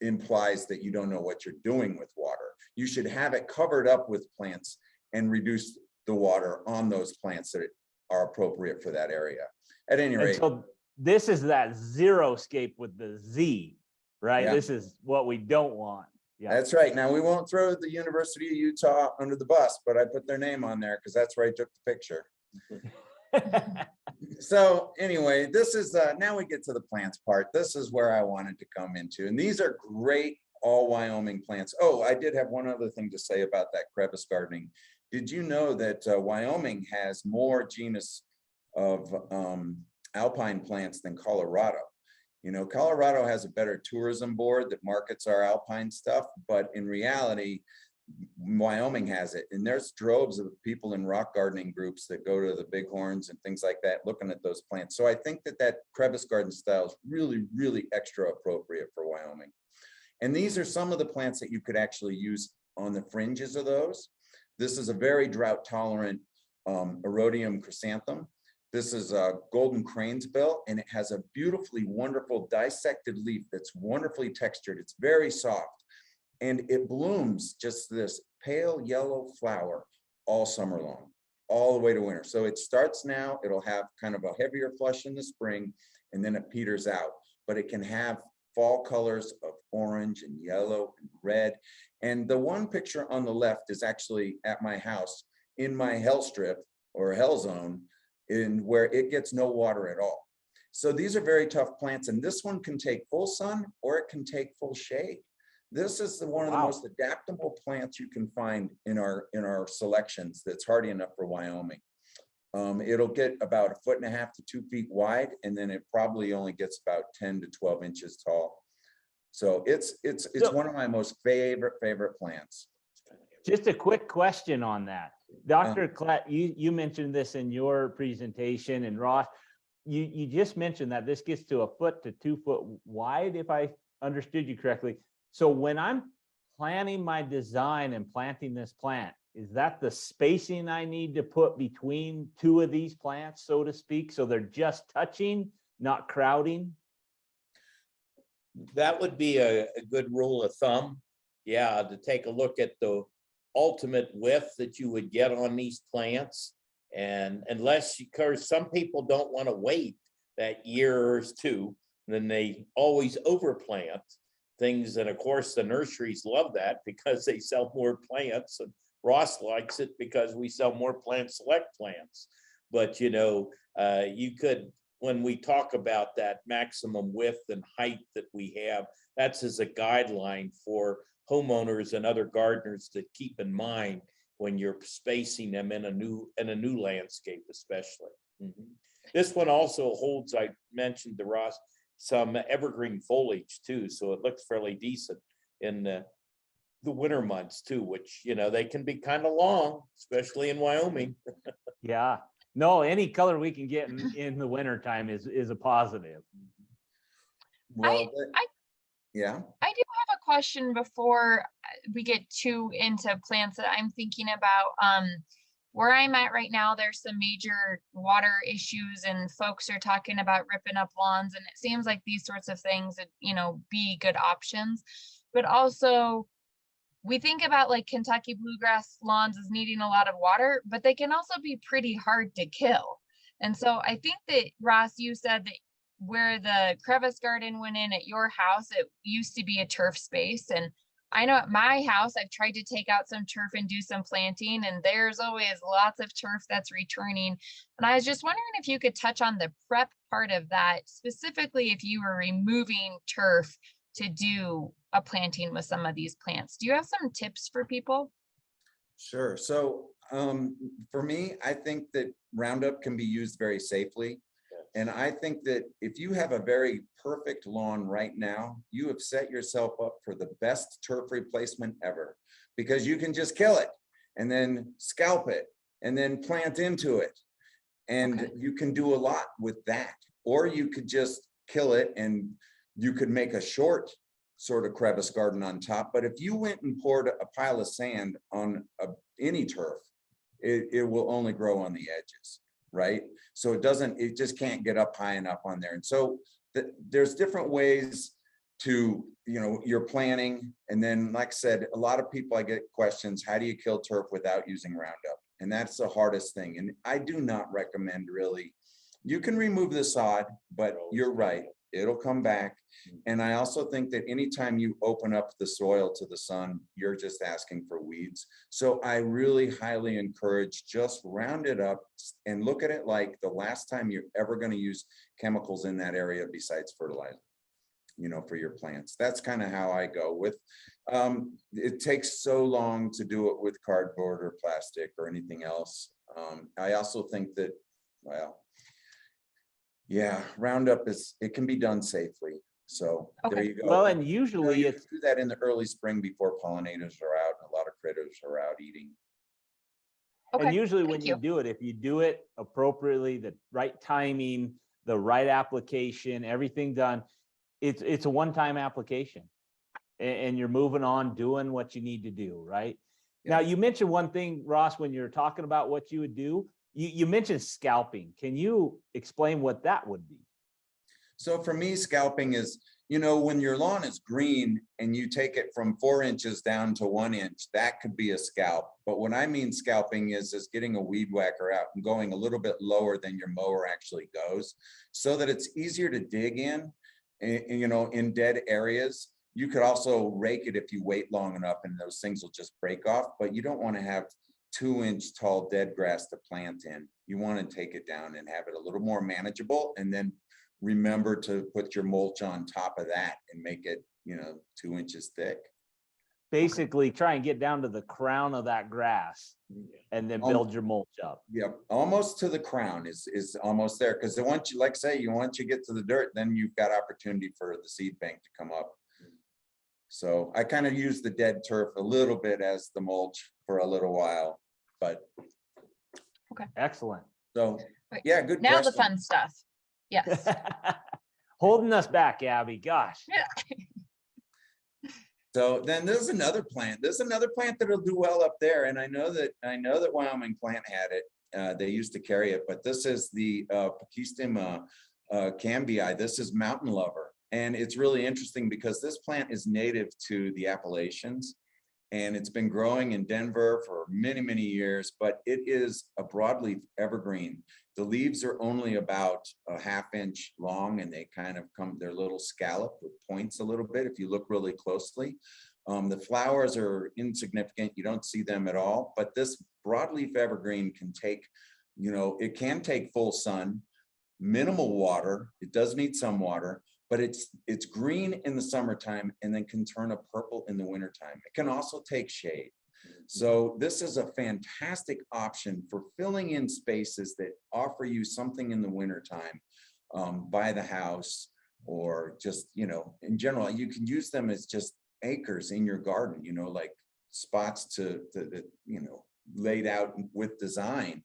implies that you don't know what you're doing with water. You should have it covered up with plants and reduce the water on those plants that are appropriate for that area. At any rate. So this is that xeriscape with the Z, right? Yeah. This is what we don't want. Yeah. That's right. Now, we won't throw the University of Utah under the bus, but I put their name on there because that's where I took the picture. So anyway, this is now we get to the plants part. This is where I wanted to come into, and these are great all Wyoming plants. Oh, I did have one other thing to say about that crevice gardening. Did you know that Wyoming has more genus of alpine plants than Colorado? You know, Colorado has a better tourism board that markets our alpine stuff, but in reality, Wyoming has it. And there's droves of people in rock gardening groups that go to the Bighorns and things like that, looking at those plants. So I think that crevice garden style is really, really extra appropriate for Wyoming. And these are some of the plants that you could actually use on the fringes of those. This is a very drought tolerant Erodium Chrysanthemum. This is a golden cranesbill, and it has a beautifully wonderful dissected leaf that's wonderfully textured. It's very soft, and it blooms just this pale yellow flower all summer long, all the way to winter. So it starts now, it'll have kind of a heavier flush in the spring, and then it peters out, but it can have fall colors of orange and yellow and red. And the one picture on the left is actually at my house in my hell strip or hell zone, in where it gets no water at all. So these are very tough plants, and this one can take full sun or it can take full shade. This is one of the most adaptable plants you can find in our selections that's hardy enough for Wyoming. It'll get about 1.5 to 2 feet wide, and then it probably only gets about 10 to 12 inches tall. So it's one of my most favorite plants. Just a quick question on that. Dr. Klett, you mentioned this in your presentation, and Ross, you just mentioned that this gets to 1 foot to 2 foot wide, if I understood you correctly. So when I'm planning my design and planting this plant, is that the spacing I need to put between 2 of these plants, so to speak, so they're just touching, not crowding? That would be a good rule of thumb. Yeah, to take a look at the ultimate width that you would get on these plants. And unless, because some people don't want to wait that year or two, then they always overplant things. And of course, the nurseries love that because they sell more plants, and Ross likes it because we sell more plant select plants. But you know, you could, when we talk about that maximum width and height that we have, that's as a guideline for homeowners and other gardeners to keep in mind when you're spacing them in a new landscape, especially. This one also holds, I mentioned to Ross, some evergreen foliage too, so it looks fairly decent in the winter months too, which, you know, they can be kind of long, especially in Wyoming. Yeah, no, any color we can get in the winter time is a positive. Well, yeah. I do have a question before we get too into plants that I'm thinking about. Where I'm at right now, there's some major water issues and folks are talking about ripping up lawns, and it seems like these sorts of things would, you know, be good options. But also we think about like Kentucky bluegrass lawns as needing a lot of water, but they can also be pretty hard to kill. And so I think that, Ross, you said that where the crevice garden went in at your house, it used to be a turf space. And I know at my house, I've tried to take out some turf and do some planting, and there's always lots of turf that's returning. And I was just wondering if you could touch on the prep part of that, specifically if you were removing turf to do a planting with some of these plants. Do you have some tips for people? Sure. So for me, I think that Roundup can be used very safely. And I think that if you have a very perfect lawn right now, you have set yourself up for the best turf replacement ever, because you can just kill it and then scalp it and then plant into it. And you can do a lot with that. Or you could just kill it and you could make a short sort of crevice garden on top. But if you went and poured a pile of sand on any turf, it will only grow on the edges, right? So it just can't get up high enough on there. And so there's different ways to, you know, you're planning. And then, like I said, a lot of people, I get questions, how do you kill turf without using Roundup? And that's the hardest thing. And I do not recommend, really. You can remove the sod, but you're right, it'll come back. And I also think that anytime you open up the soil to the sun, you're just asking for weeds. So I really highly encourage, just round it up and look at it like the last time you're ever going to use chemicals in that area besides fertilizer, you know, for your plants. That's kind of how I go with. It takes so long to do it with cardboard or plastic or anything else. I also think that, well, yeah, Roundup it can be done safely. So there you go. Well, and usually you it's do that in the early spring before pollinators are out and a lot of critters are out eating. and usually when you do it, if you do it appropriately, the right timing, the right application, everything done, it's a one-time application, and you're moving on doing what you need to do, right? Now, you mentioned one thing, Ross, when you're talking about what you would do, you mentioned scalping. Can you explain what that would be? So for me, scalping is, you know, when your lawn is green and you take it from 4 inches down to 1 inch, that could be a scalp. But what I mean scalping is getting a weed whacker out and going a little bit lower than your mower actually goes, so that it's easier to dig in, you know, in dead areas. You could also rake it if you wait long enough and those things will just break off, but you don't want to have 2-inch tall dead grass to plant in. You want to take it down and have it a little more manageable, and then remember to put your mulch on top of that and make it, you know, 2 inches thick. Basically try and get down to the crown of that grass and then build your mulch up. Yep, almost to the crown is almost there, because once you, like say, once you get to the dirt, then you've got opportunity for the seed bank to come up. So I kind of use the dead turf a little bit as the mulch for a little while. but Excellent. so, Wait, yeah, good Now the question. fun stuff. Yes. Holding us back, Abby. Gosh. So then there's another plant. There's another plant that'll do well up there. And I know that Wyoming Plant had it. They used to carry it, but this is the Penstemon cambii. This is mountain lover. And it's really interesting because this plant is native to the Appalachians. And it's been growing in Denver for many, many years, but it is a broadleaf evergreen. The leaves are only about a ½ inch long, and they kind of they're a little scalloped with points a little bit if you look really closely. The flowers are insignificant. You don't see them at all, but this broadleaf evergreen can take, it can take full sun, minimal water. It does need some water, but it's green in the summertime and then can turn a purple in the wintertime. It can also take shade. So this is a fantastic option for filling in spaces that offer you something in the wintertime by the house, or just, in general. You can use them as just acres in your garden, like spots to laid out with design.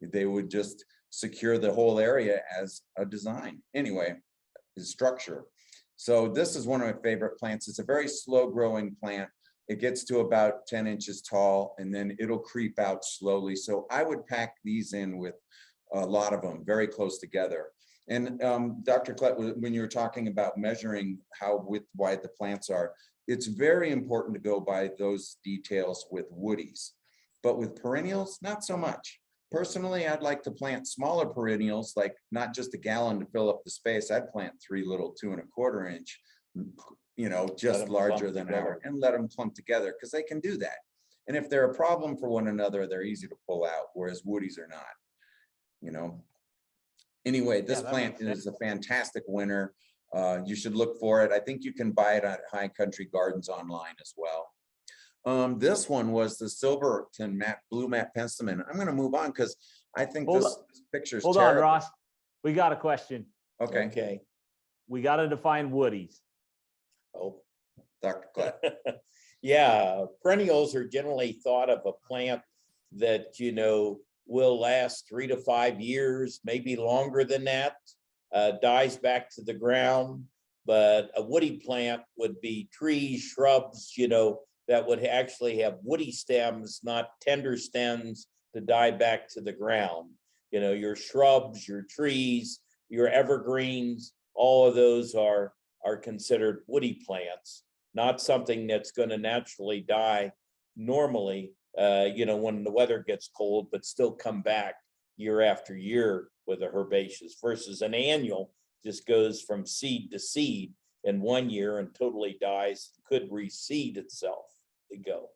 They would just secure the whole area as a design. Anyway, structure. So this is one of my favorite plants. It's a very slow growing plant. It gets to about 10 inches tall, and then it'll creep out slowly. So I would pack these in with a lot of them very close together. And Dr. Klett, when you were talking about measuring how wide the plants are, it's very important to go by those details with woodies, but with perennials, not so much. Personally, I'd like to plant smaller perennials, like not just a gallon to fill up the space. I'd plant 3 little 2 1/4 inch, just larger than ours, and let them clump together, because they can do that. And if they're a problem for one another, they're easy to pull out, whereas woodies are not, Anyway, this plant is a fantastic winner. You should look for it. I think you can buy it at High Country Gardens online as well. This one was the Silverton blue mat Penstemon. I'm going to move on because I think this picture's Hold terrible. on, Ross. We got a question. Okay. We got to define woodies. Oh, Dr. Klett. yeah, perennials are generally thought of a plant that, will last 3 to 5 years, maybe longer than that, dies back to the ground. But a woody plant would be trees, shrubs, that would actually have woody stems, not tender stems to die back to the ground. Your shrubs, your trees, your evergreens, all of those are considered woody plants, not something that's going to naturally die normally, when the weather gets cold, but still come back year after year with a herbaceous, versus an annual just goes from seed to seed in 1 year and totally dies, could reseed itself to go.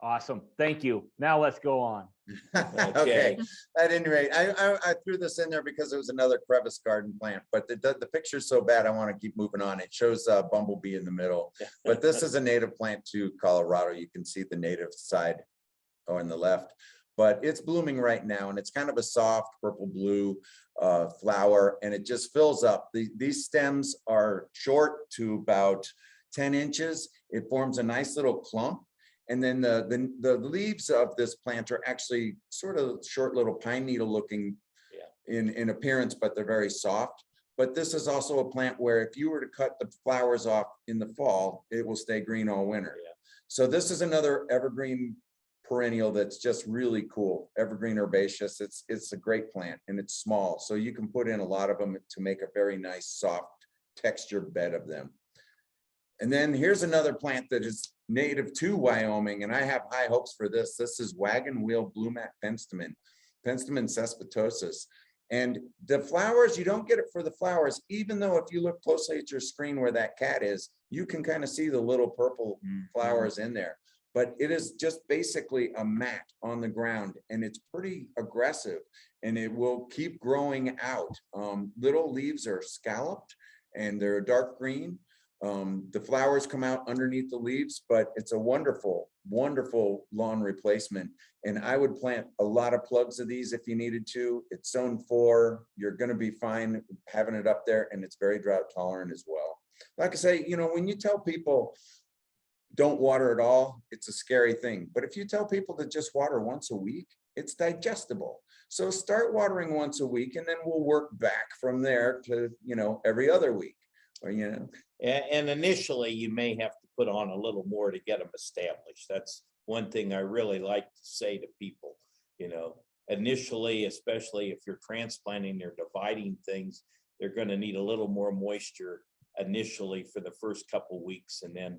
Awesome. Thank you. Now let's go on. Okay. At any rate, I threw this in there because it was another crevice garden plant, but the picture's so bad, I want to keep moving on. It shows a bumblebee in the middle, but this is a native plant to Colorado. You can see the native side on the left, but it's blooming right now, and it's kind of a soft purple blue flower, and it just fills up. These stems are short to about 10 inches. It forms a nice little clump. And then the leaves of this plant are actually sort of short little pine needle looking in appearance, but they're very soft. But this is also a plant where if you were to cut the flowers off in the fall, it will stay green all winter. Yeah. So this is another evergreen perennial that's just really cool. Evergreen herbaceous. It's a great plant, and it's small. So you can put in a lot of them to make a very nice soft textured bed of them. And then here's another plant that is native to Wyoming, and I have high hopes for this. This is Wagon Wheel Blue Mat Penstemon, Penstemon Suspectosis. And the flowers, you don't get it for the flowers, even though if you look closely at your screen where that cat is, you can kind of see the little purple flowers in there. But it is just basically a mat on the ground, and it's pretty aggressive, and it will keep growing out. Little leaves are scalloped, and they're dark green. The flowers come out underneath the leaves, but it's a wonderful, wonderful lawn replacement. And I would plant a lot of plugs of these if you needed to. It's zone 4. You're going to be fine having it up there, and it's very drought tolerant as well. Like I say, when you tell people don't water at all, it's a scary thing. But if you tell people to just water once a week, it's digestible. So start watering once a week, and then we'll work back from there to, every other week, or, And initially, you may have to put on a little more to get them established. That's one thing I really like to say to people, initially, especially if you're transplanting or dividing things, they're going to need a little more moisture initially for the first couple weeks, and then,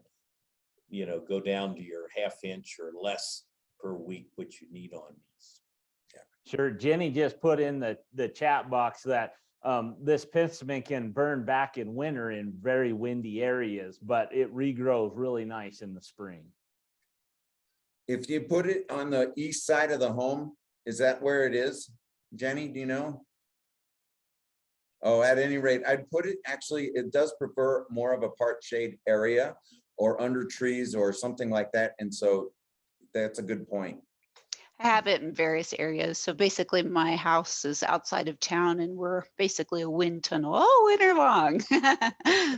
go down to your ½ inch or less per week, which you need on these. Sure. Jenny just put in the chat box that this Penstemon can burn back in winter in very windy areas, but it regrows really nice in the spring. if you put it on the east side of the home, is that where it is? Jenny, do you know? Oh, at any rate, I'd put it, actually, it does prefer more of a part shade area or under trees or something like that. And so that's a good point. I have it in various areas. So basically my house is outside of town and we're basically a wind tunnel all winter long.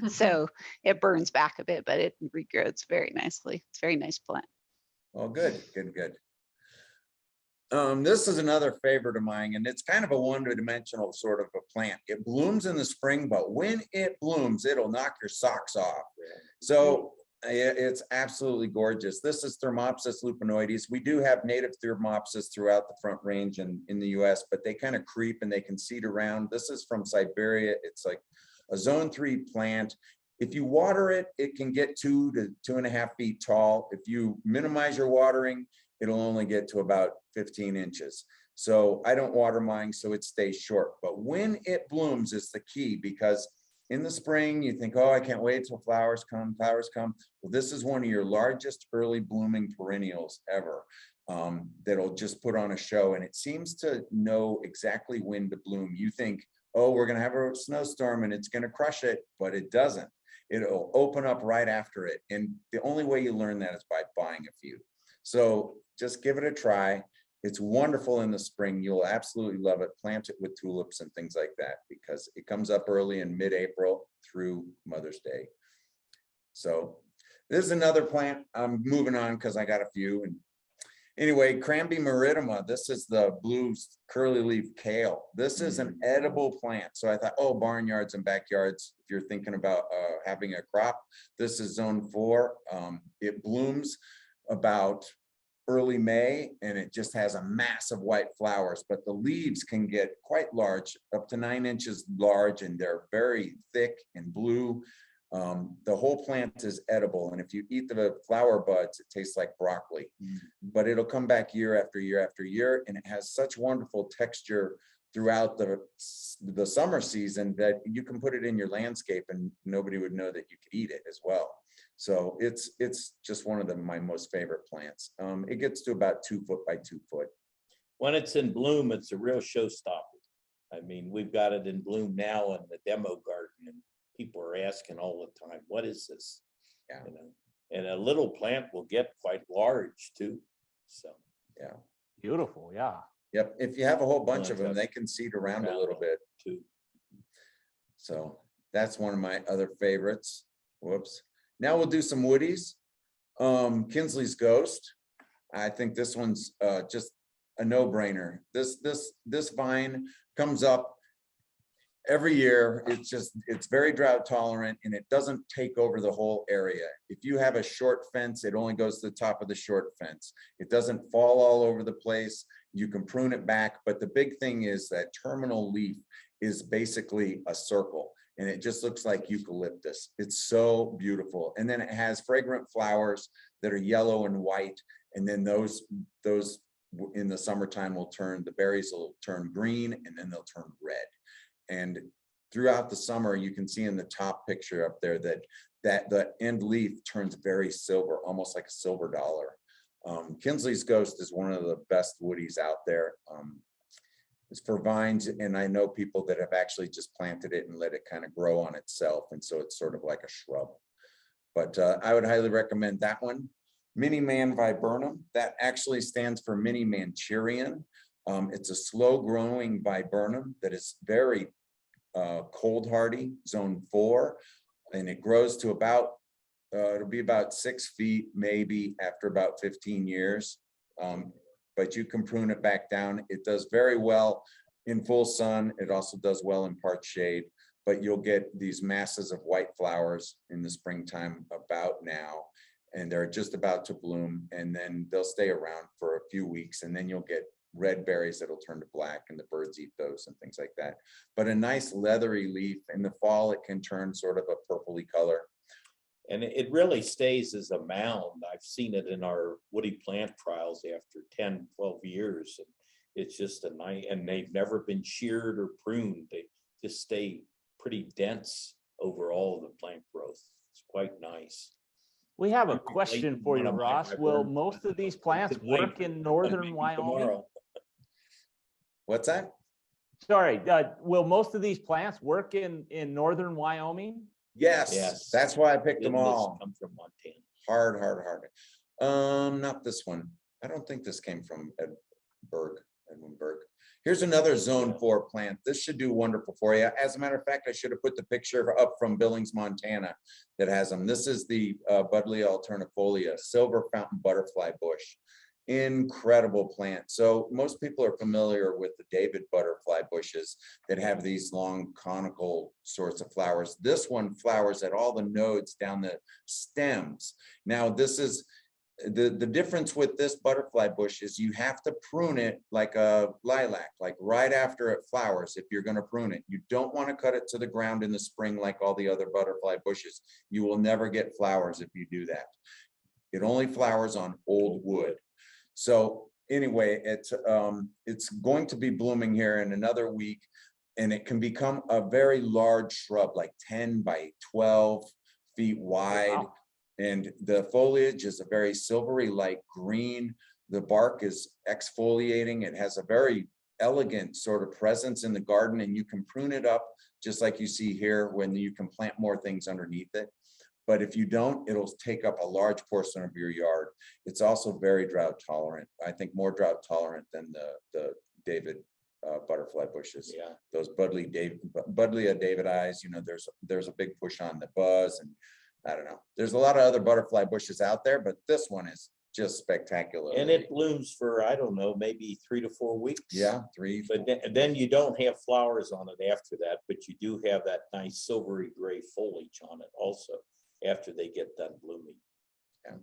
So it burns back a bit, but it regrows very nicely. It's a very nice plant. Oh, good, good, good. This is another favorite of mine, and it's kind of a one-dimensional sort of a plant. It blooms in the spring, but when it blooms, it'll knock your socks off. So it's absolutely gorgeous. This is Thermopsis Lupinoides. We do have native Thermopsis throughout the Front Range and in the US, but they kind of creep and they can seed around. This is from Siberia. It's like a zone 3 plant. If you water it, it can get 2 to 2.5 feet tall. If you minimize your watering, it'll only get to about 15 inches. So I don't water mine, so it stays short. But when it blooms is the key, because in the spring, you think, oh, I can't wait till flowers come, flowers come. Well, this is one of your largest early blooming perennials ever that'll just put on a show. And it seems to know exactly when to bloom. You think, oh, we're gonna have a snowstorm and it's gonna crush it, but it doesn't. It'll open up right after it. And the only way you learn that is by buying a few. So just give it a try. It's wonderful in the spring. You'll absolutely love it. Plant it with tulips and things like that, because it comes up early in mid-April through Mother's Day. So this is another plant. I'm moving on because I got a few. And anyway, Cramby meridema. This is the blue curly leaf kale. This is an edible plant. So I thought, oh, barnyards and backyards, if you're thinking about having a crop, this is zone 4. It blooms about early May, and it just has a mass of white flowers, but the leaves can get quite large, up to 9 inches large, and they're very thick and blue. The whole plant is edible, and if you eat the flower buds, it tastes like broccoli. But it'll come back year after year after year, and it has such wonderful texture throughout the summer season that you can put it in your landscape and nobody would know that you could eat it as well. So it's just one of my most favorite plants. It gets to about 2 foot by 2 foot. When it's in bloom, it's a real showstopper. I mean, we've got it in bloom now in the demo garden, and people are asking all the time, what is this? Yeah. You know, and a little plant will get quite large too. So yeah. Beautiful, yeah. Yep. If you have a whole bunch of them, they can seed around a little bit too. So that's one of my other favorites. Whoops. Now we'll do some woodies. Kinsley's Ghost. I think this one's just a no-brainer. This vine comes up every year. It's very drought tolerant, and it doesn't take over the whole area. If you have a short fence, it only goes to the top of the short fence. It doesn't fall all over the place. You can prune it back, but the big thing is that terminal leaf is basically a circle, and it just looks like eucalyptus. It's so beautiful. And then it has fragrant flowers that are yellow and white, and then those in the summertime the berries will turn green, and then they'll turn red. And throughout the summer, you can see in the top picture up there that the end leaf turns very silver, almost like a silver dollar. Kinsley's Ghost is one of the best woodies out there. It's for vines, and I know people that have actually just planted it and let it kind of grow on itself, and so it's sort of like a shrub. But I would highly recommend that one. Mini Man viburnum, that actually stands for Mini Manchurian. It's a slow-growing viburnum that is very cold hardy, zone 4, and it grows to about It'll be about 6 feet, maybe after about 15 years. But you can prune it back down. It does very well in full sun. It also does well in part shade, but you'll get these masses of white flowers in the springtime about now, and they're just about to bloom, and then they'll stay around for a few weeks, and then you'll get red berries that'll turn to black, and the birds eat those and things like that. But a nice leathery leaf. In the fall, it can turn sort of a purpley color. And it really stays as a mound. I've seen it in our woody plant trials after 10, 12 years. And it's just a nice, and they've never been sheared or pruned. They just stay pretty dense over all of the plant growth. It's quite nice. We have a question for you, Ross. Will most of these plants work in northern Wyoming? What's that? Sorry, will most of these plants work in northern Wyoming? Yes, Yes. that's why I picked them Didn't this all. come from Montana? Hard. Not this one. I don't think this came from Edwinburg. Here's another zone 4 plant. This should do wonderful for you. As a matter of fact, I should have put the picture up from Billings, Montana that has them. This is the Buddleia alternifolia, silver fountain butterfly bush. Incredible plant. So most people are familiar with the David butterfly bushes that have these long conical sorts of flowers. This one flowers at all the nodes down the stems. Now this is the difference with this butterfly bush is you have to prune it like a lilac, like right after it flowers. If you're going to prune it, you don't want to cut it to the ground in the spring like all the other butterfly bushes. You will never get flowers if you do that. It only flowers on old wood. So anyway, it's going to be blooming here in another week, and it can become a very large shrub, like 10 by 12 feet wide. Wow. And the foliage is a very silvery light green. The bark is exfoliating. It has a very elegant sort of presence in the garden, and you can prune it up just like you see here when you can plant more things underneath it. But if you don't, it'll take up a large portion of your yard. It's also very drought tolerant. I think more drought tolerant than the David butterfly bushes. Yeah. Those Buddleia Davidii, you know, there's a big push on the buzz, and I don't know. There's a lot of other butterfly bushes out there, but this one is just spectacular. And it blooms for, I don't know, maybe 3 to 4 weeks. Yeah, 3. But then you don't have flowers on it after that, but you do have that nice silvery gray foliage on it also after they get done blooming. Yeah,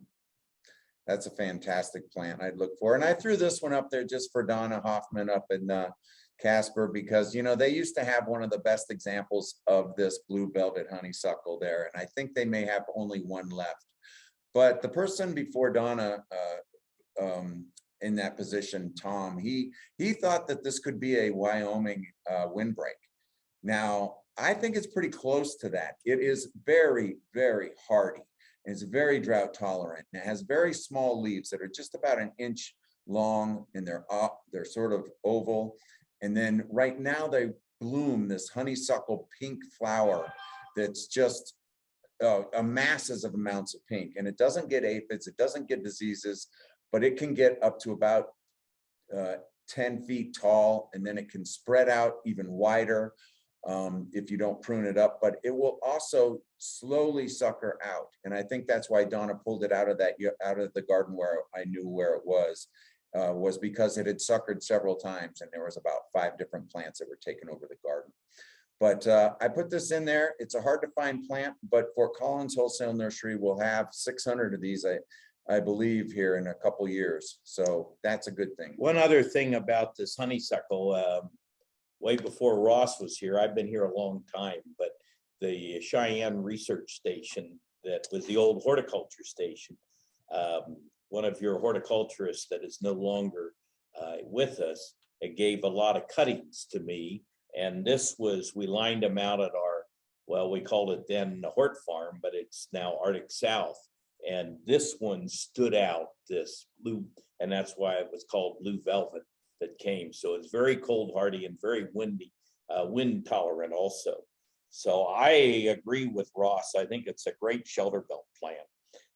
that's a fantastic plant I'd look for. And I threw this one up there just for Donna Hoffman up in Casper, because, you know, they used to have one of the best examples of this blue velvet honeysuckle there. And I think they may have only one left. But the person before Donna in that position, Tom, he thought that this could be a Wyoming windbreak. Now, I think it's pretty close to that. It is very, very hardy. It's very drought tolerant. And it has very small leaves that are just about an inch long, and they're sort of oval. And then right now they bloom this honeysuckle pink flower that's just masses of amounts of pink, and it doesn't get aphids, it doesn't get diseases, but it can get up to about 10 feet tall, and then it can spread out even wider if you don't prune it up, but it will also slowly sucker out. And I think that's why Donna pulled it out of the garden where I knew where it was because it had suckered several times, and there was about 5 different plants that were taken over the garden. But I put this in there. It's a hard to find plant, but Fort Collins Wholesale Nursery will have 600 of these, I believe, here in a couple years. So that's a good thing. One other thing about this honeysuckle, way before Ross was here, I've been here a long time, but the Cheyenne Research Station, that was the old horticulture station, one of your horticulturists that is no longer with us, it gave a lot of cuttings to me. And this was, we lined them out at our, well, we called it then the Hort Farm, but it's now Arctic South. And this one stood out, this blue, and that's why it was called Blue Velvet that came. So it's very cold hardy and very windy, wind tolerant also. So I agree with Ross. I think it's a great shelter belt plant.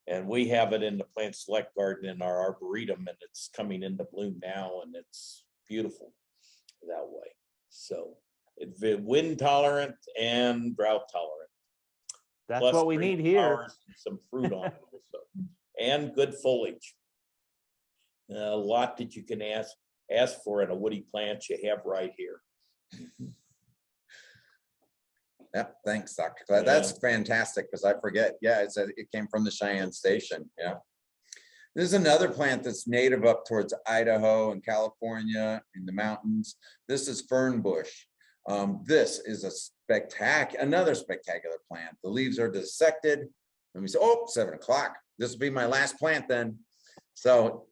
And we have it in the Plant Select Garden in our Arboretum, and it's coming into bloom now, and it's beautiful that way. So it's wind tolerant and drought tolerant. That's plus what we green need here. flowers and some fruit on it also, and good foliage. A lot that you can ask for in a woody plant you have right here. Yep, thanks, Dr. Klett. That's fantastic, because I forget. Yeah, it came from the Cheyenne Station. Yeah. This is another plant that's native up towards Idaho and California in the mountains. This is Fern Bush. This is another spectacular plant. The leaves are dissected. Let me say, oh, 7 o'clock. This will be my last plant then. So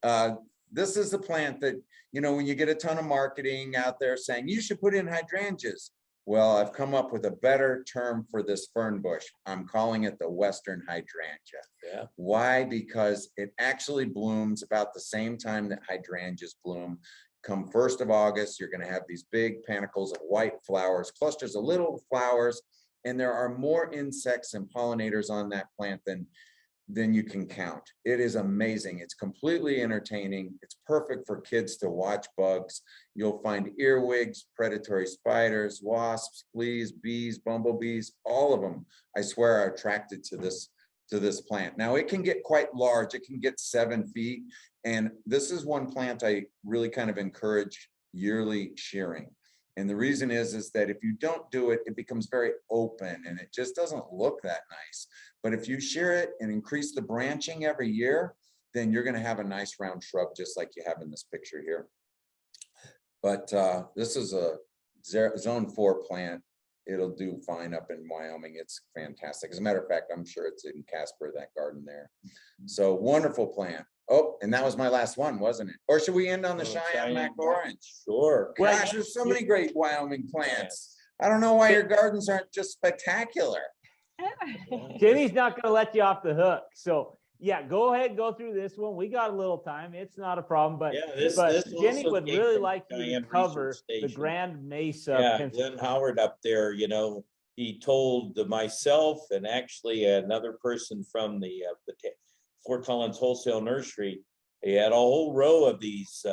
this is the plant that, you know, when you get a ton of marketing out there saying you should put in hydrangeas. Well, I've come up with a better term for this fern bush. I'm calling it the Western Hydrangea. Yeah. Why? Because it actually blooms about the same time that hydrangeas bloom. Come 1st of August, you're going to have these big panicles of white flowers, clusters of little flowers, and there are more insects and pollinators on that plant than you can count. It is amazing. It's completely entertaining. It's perfect for kids to watch bugs. You'll find earwigs, predatory spiders, wasps, fleas, bees, bumblebees, all of them, I swear, are attracted to this plant. Now it can get quite large. It can get 7 feet. And this is one plant I really kind of encourage yearly shearing. And the reason is that if you don't do it, it becomes very open and it just doesn't look that nice. But if you shear it and increase the branching every year, then you're going to have a nice round shrub, just like you have in this picture here. But this is a zone 4 plant. It'll do fine up in Wyoming. It's fantastic. As a matter of fact, I'm sure it's in Casper, that garden there. So wonderful plant. Oh, and that was my last one, wasn't it? Or should we end on the Cheyenne Mac Orange? Sure. Gosh, there's so many great Wyoming plants. I don't know why your gardens aren't just spectacular. Jenny's not going to let you off the hook. So yeah, go ahead, go through this one. We got a little time. It's not a problem, but, Yeah, but this Jenny also would came really from like you to Cheyenne cover Research the Station. Grand Mesa. Yeah, Penstemon. Glenn Howard up there, you know, he told myself and actually another person from the Fort Collins Wholesale Nursery, he had a whole row of these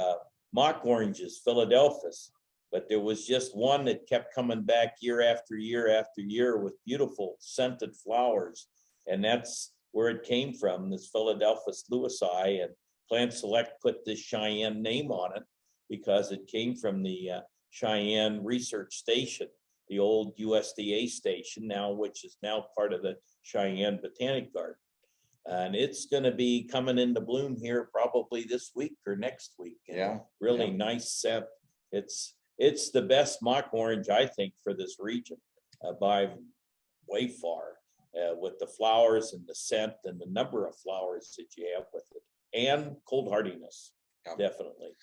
mock oranges, Philadelphus, but there was just one that kept coming back year after year after year with beautiful scented flowers. And that's where it came from, this Philadelphus lewisi, and Plant Select put this Cheyenne name on it because it came from the Cheyenne Research Station, the old USDA station now, which is now part of the Cheyenne Botanic Garden. And it's going to be coming into bloom here probably this week or next week. Yeah. Really nice scent. It's the best mock orange, I think, for this region by way far, with the flowers and the scent and the number of flowers that you have with it, and cold hardiness, definitely.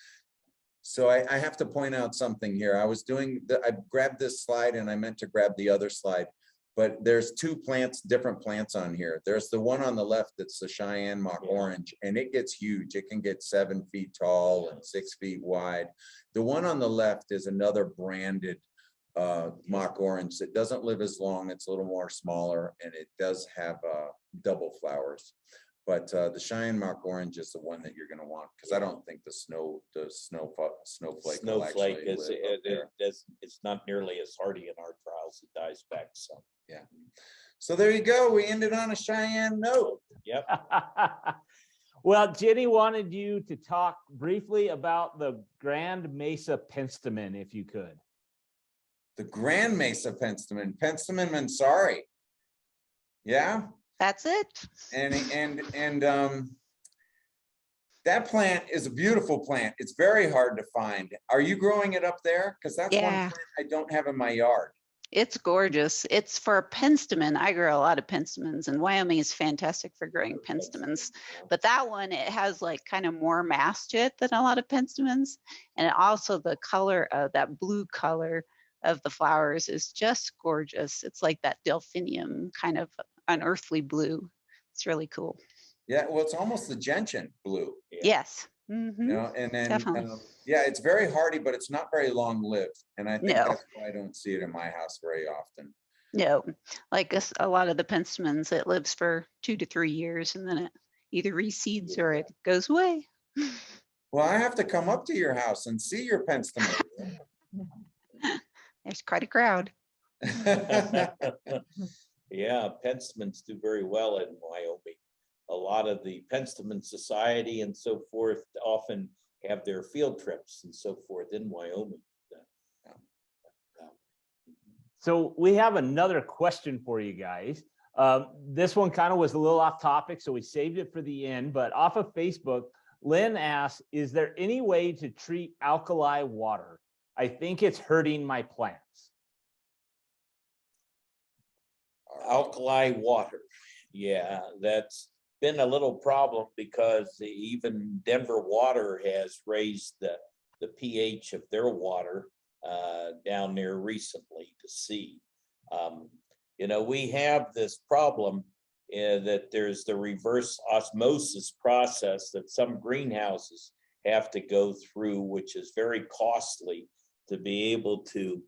So I have to point out something here. I grabbed this slide and I meant to grab the other slide, but there's 2 different plants on here. There's the one on the left that's the Cheyenne mock orange, and it gets huge. It can get 7 feet tall and 6 feet wide. The one on the left is another branded mock orange that doesn't live as long. It's a little more smaller, and it does have double flowers. But the Cheyenne mock orange is the one that you're going to want, because I don't think the snowflake will actually is live up there. it's not nearly as hardy in our trials. It dies back some. Yeah. So there you go. We ended on a Cheyenne note. Yep. Well, Jenny wanted you to talk briefly about the Grand Mesa Penstemon, if you could. The Grand Mesa Penstemon, sorry. Yeah. That's it. And that plant is a beautiful plant. It's very hard to find. Are you growing it up there? Because that's one plant I don't have in my yard. It's gorgeous. It's for Penstemon. I grow a lot of Penstemons, and Wyoming is fantastic for growing Penstemons. But that one, it has like kind of more mass to it than a lot of Penstemons. And also the color of that blue color of the flowers is just gorgeous. It's like that delphinium kind of unearthly blue. It's really cool. Yeah, well, it's almost the gentian blue. Yes. You know, and then yeah, it's very hardy, but it's not very long lived, and I think that's why I don't see it in my house very often. No, like a lot of the Penstemons, it lives for 2 to 3 years, and then it either reseeds or it goes away. Well, I have to come up to your house and see your Penstemon. There's quite a crowd. Yeah, Penstemons do very well in Wyoming. A lot of the Penstemon Society and so forth often have their field trips and so forth in Wyoming. So we have another question for you guys. This one kind of was a little off topic, so we saved it for the end, but off of Facebook, Lynn asks, is there any way to treat alkali water? I think it's hurting my plants. Alkali water. Yeah, that's been a little problem because even Denver Water has raised the pH of their water down there recently to see. You know, we have this problem that there's the reverse osmosis process that some greenhouses have to go through, which is very costly to be able to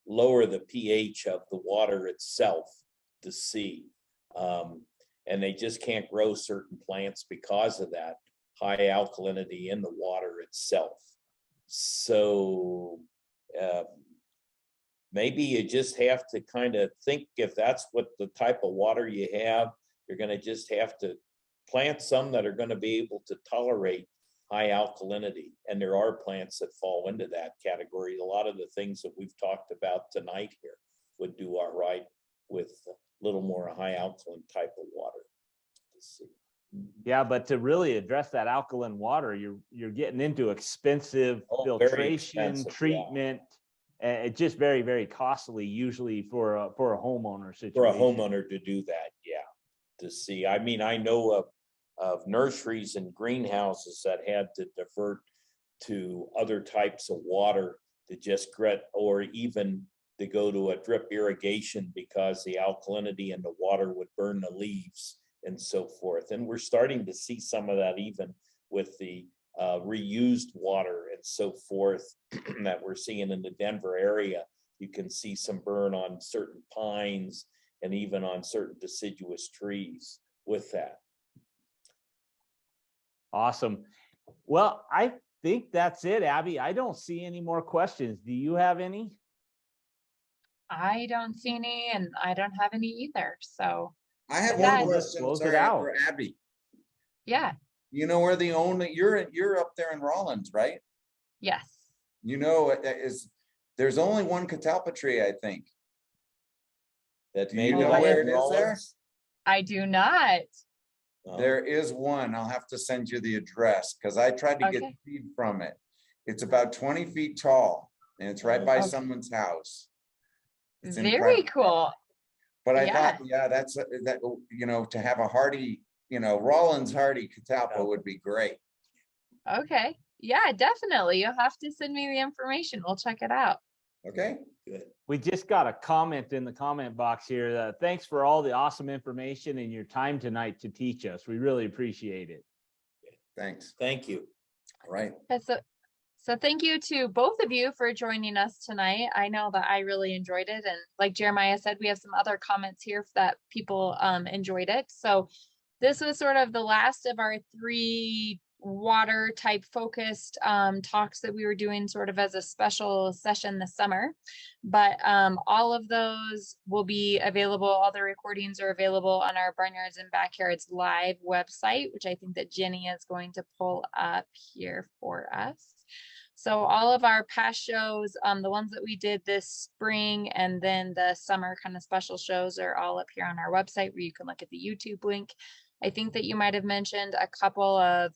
lower the pH of the water itself to see. And they just can't grow certain plants because of that high alkalinity in the water itself. So maybe you just have to kind of think, if that's what the type of water you have, you're going to just have to plant some that are going to be able to tolerate high alkalinity. And there are plants that fall into that category. A lot of the things that we've talked about tonight here would do all right with a little more high alkaline type of water. Yeah, but to really address that alkaline water, you're getting into expensive filtration, expensive, treatment, and it's just very, very costly, usually for a homeowner situation. For a homeowner to do that, yeah. To see, I mean, I know of nurseries and greenhouses that had to divert to other types of water to just get, or even to go to a drip irrigation because the alkalinity in the water would burn the leaves and so forth. And we're starting to see some of that even with the reused water and so forth that we're seeing in the Denver area. You can see some burn on certain pines and even on certain deciduous trees with that. Awesome. Well, I think that's it, Abby. I don't see any more questions. Do you have any? I don't see any, and I don't have any either. So I have Yeah. one We'll just question, close it sorry, out. for Abby. yeah, You know, we're the only, you're up there in Rollins, right? yes. You know, there's only one catalpa tree, I think. That Do you maybe know Oh, where it is there? I do not. There is one. I'll have to send you the address because I tried to get Okay. seed from it. It's about 20 feet tall and it's right by Okay. someone's house. It's in Very private cool. property. But I Yeah. thought, yeah, that, you know, to have a hardy, you know, Rollins hardy catalpa would be great. Okay. Yeah, definitely. You'll have to send me the information. We'll check it out. Okay. Good. We just got a comment in the comment box here. Thanks for all the awesome information and your time tonight to teach us. We really appreciate it. Thanks. Thank you. All right. Okay, so thank you to both of you for joining us tonight. I know that I really enjoyed it. And like Jeremiah said, we have some other comments here that people enjoyed it. So this was sort of the last of our 3 water type focused talks that we were doing sort of as a special session this summer. But all of those will be available. All the recordings are available on our Barnyards and Backyards live website, which I think that Jenny is going to pull up here for us. So all of our past shows, the ones that we did this spring and then the summer kind of special shows are all up here on our website where you can look at the YouTube link. I think that you might have mentioned a couple of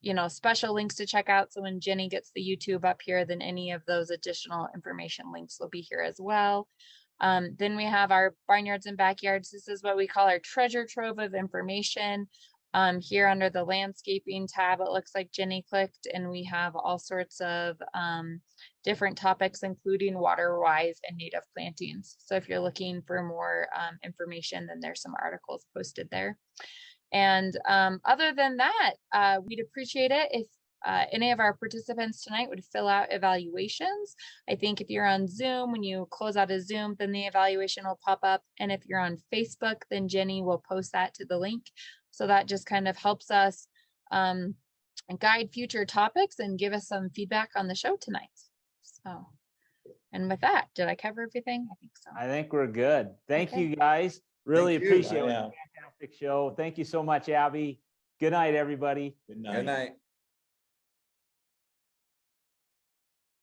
you know, special links to check out. So when Jenny gets the YouTube up here, then any of those additional information links will be here as well. Then we have our Barnyards and Backyards. This is what we call our treasure trove of information. Here under the landscaping tab, it looks like Jenny clicked, and we have all sorts of different topics, including water wise and native plantings. So if you're looking for more information, then there's some articles posted there. And other than that, we'd appreciate it if any of our participants tonight would fill out evaluations. I think if you're on Zoom, when you close out of Zoom, then the evaluation will pop up. And if you're on Facebook, then Jenny will post that to the link. So that just kind of helps us guide future topics and give us some feedback on the show tonight. So And with that, did I cover everything? I think so. I think we're good. Thank Okay. you, guys. Really Thank you. appreciate it. It was Yeah. a fantastic show. Thank you so much, Abby. Good night, everybody. Good Good night. night.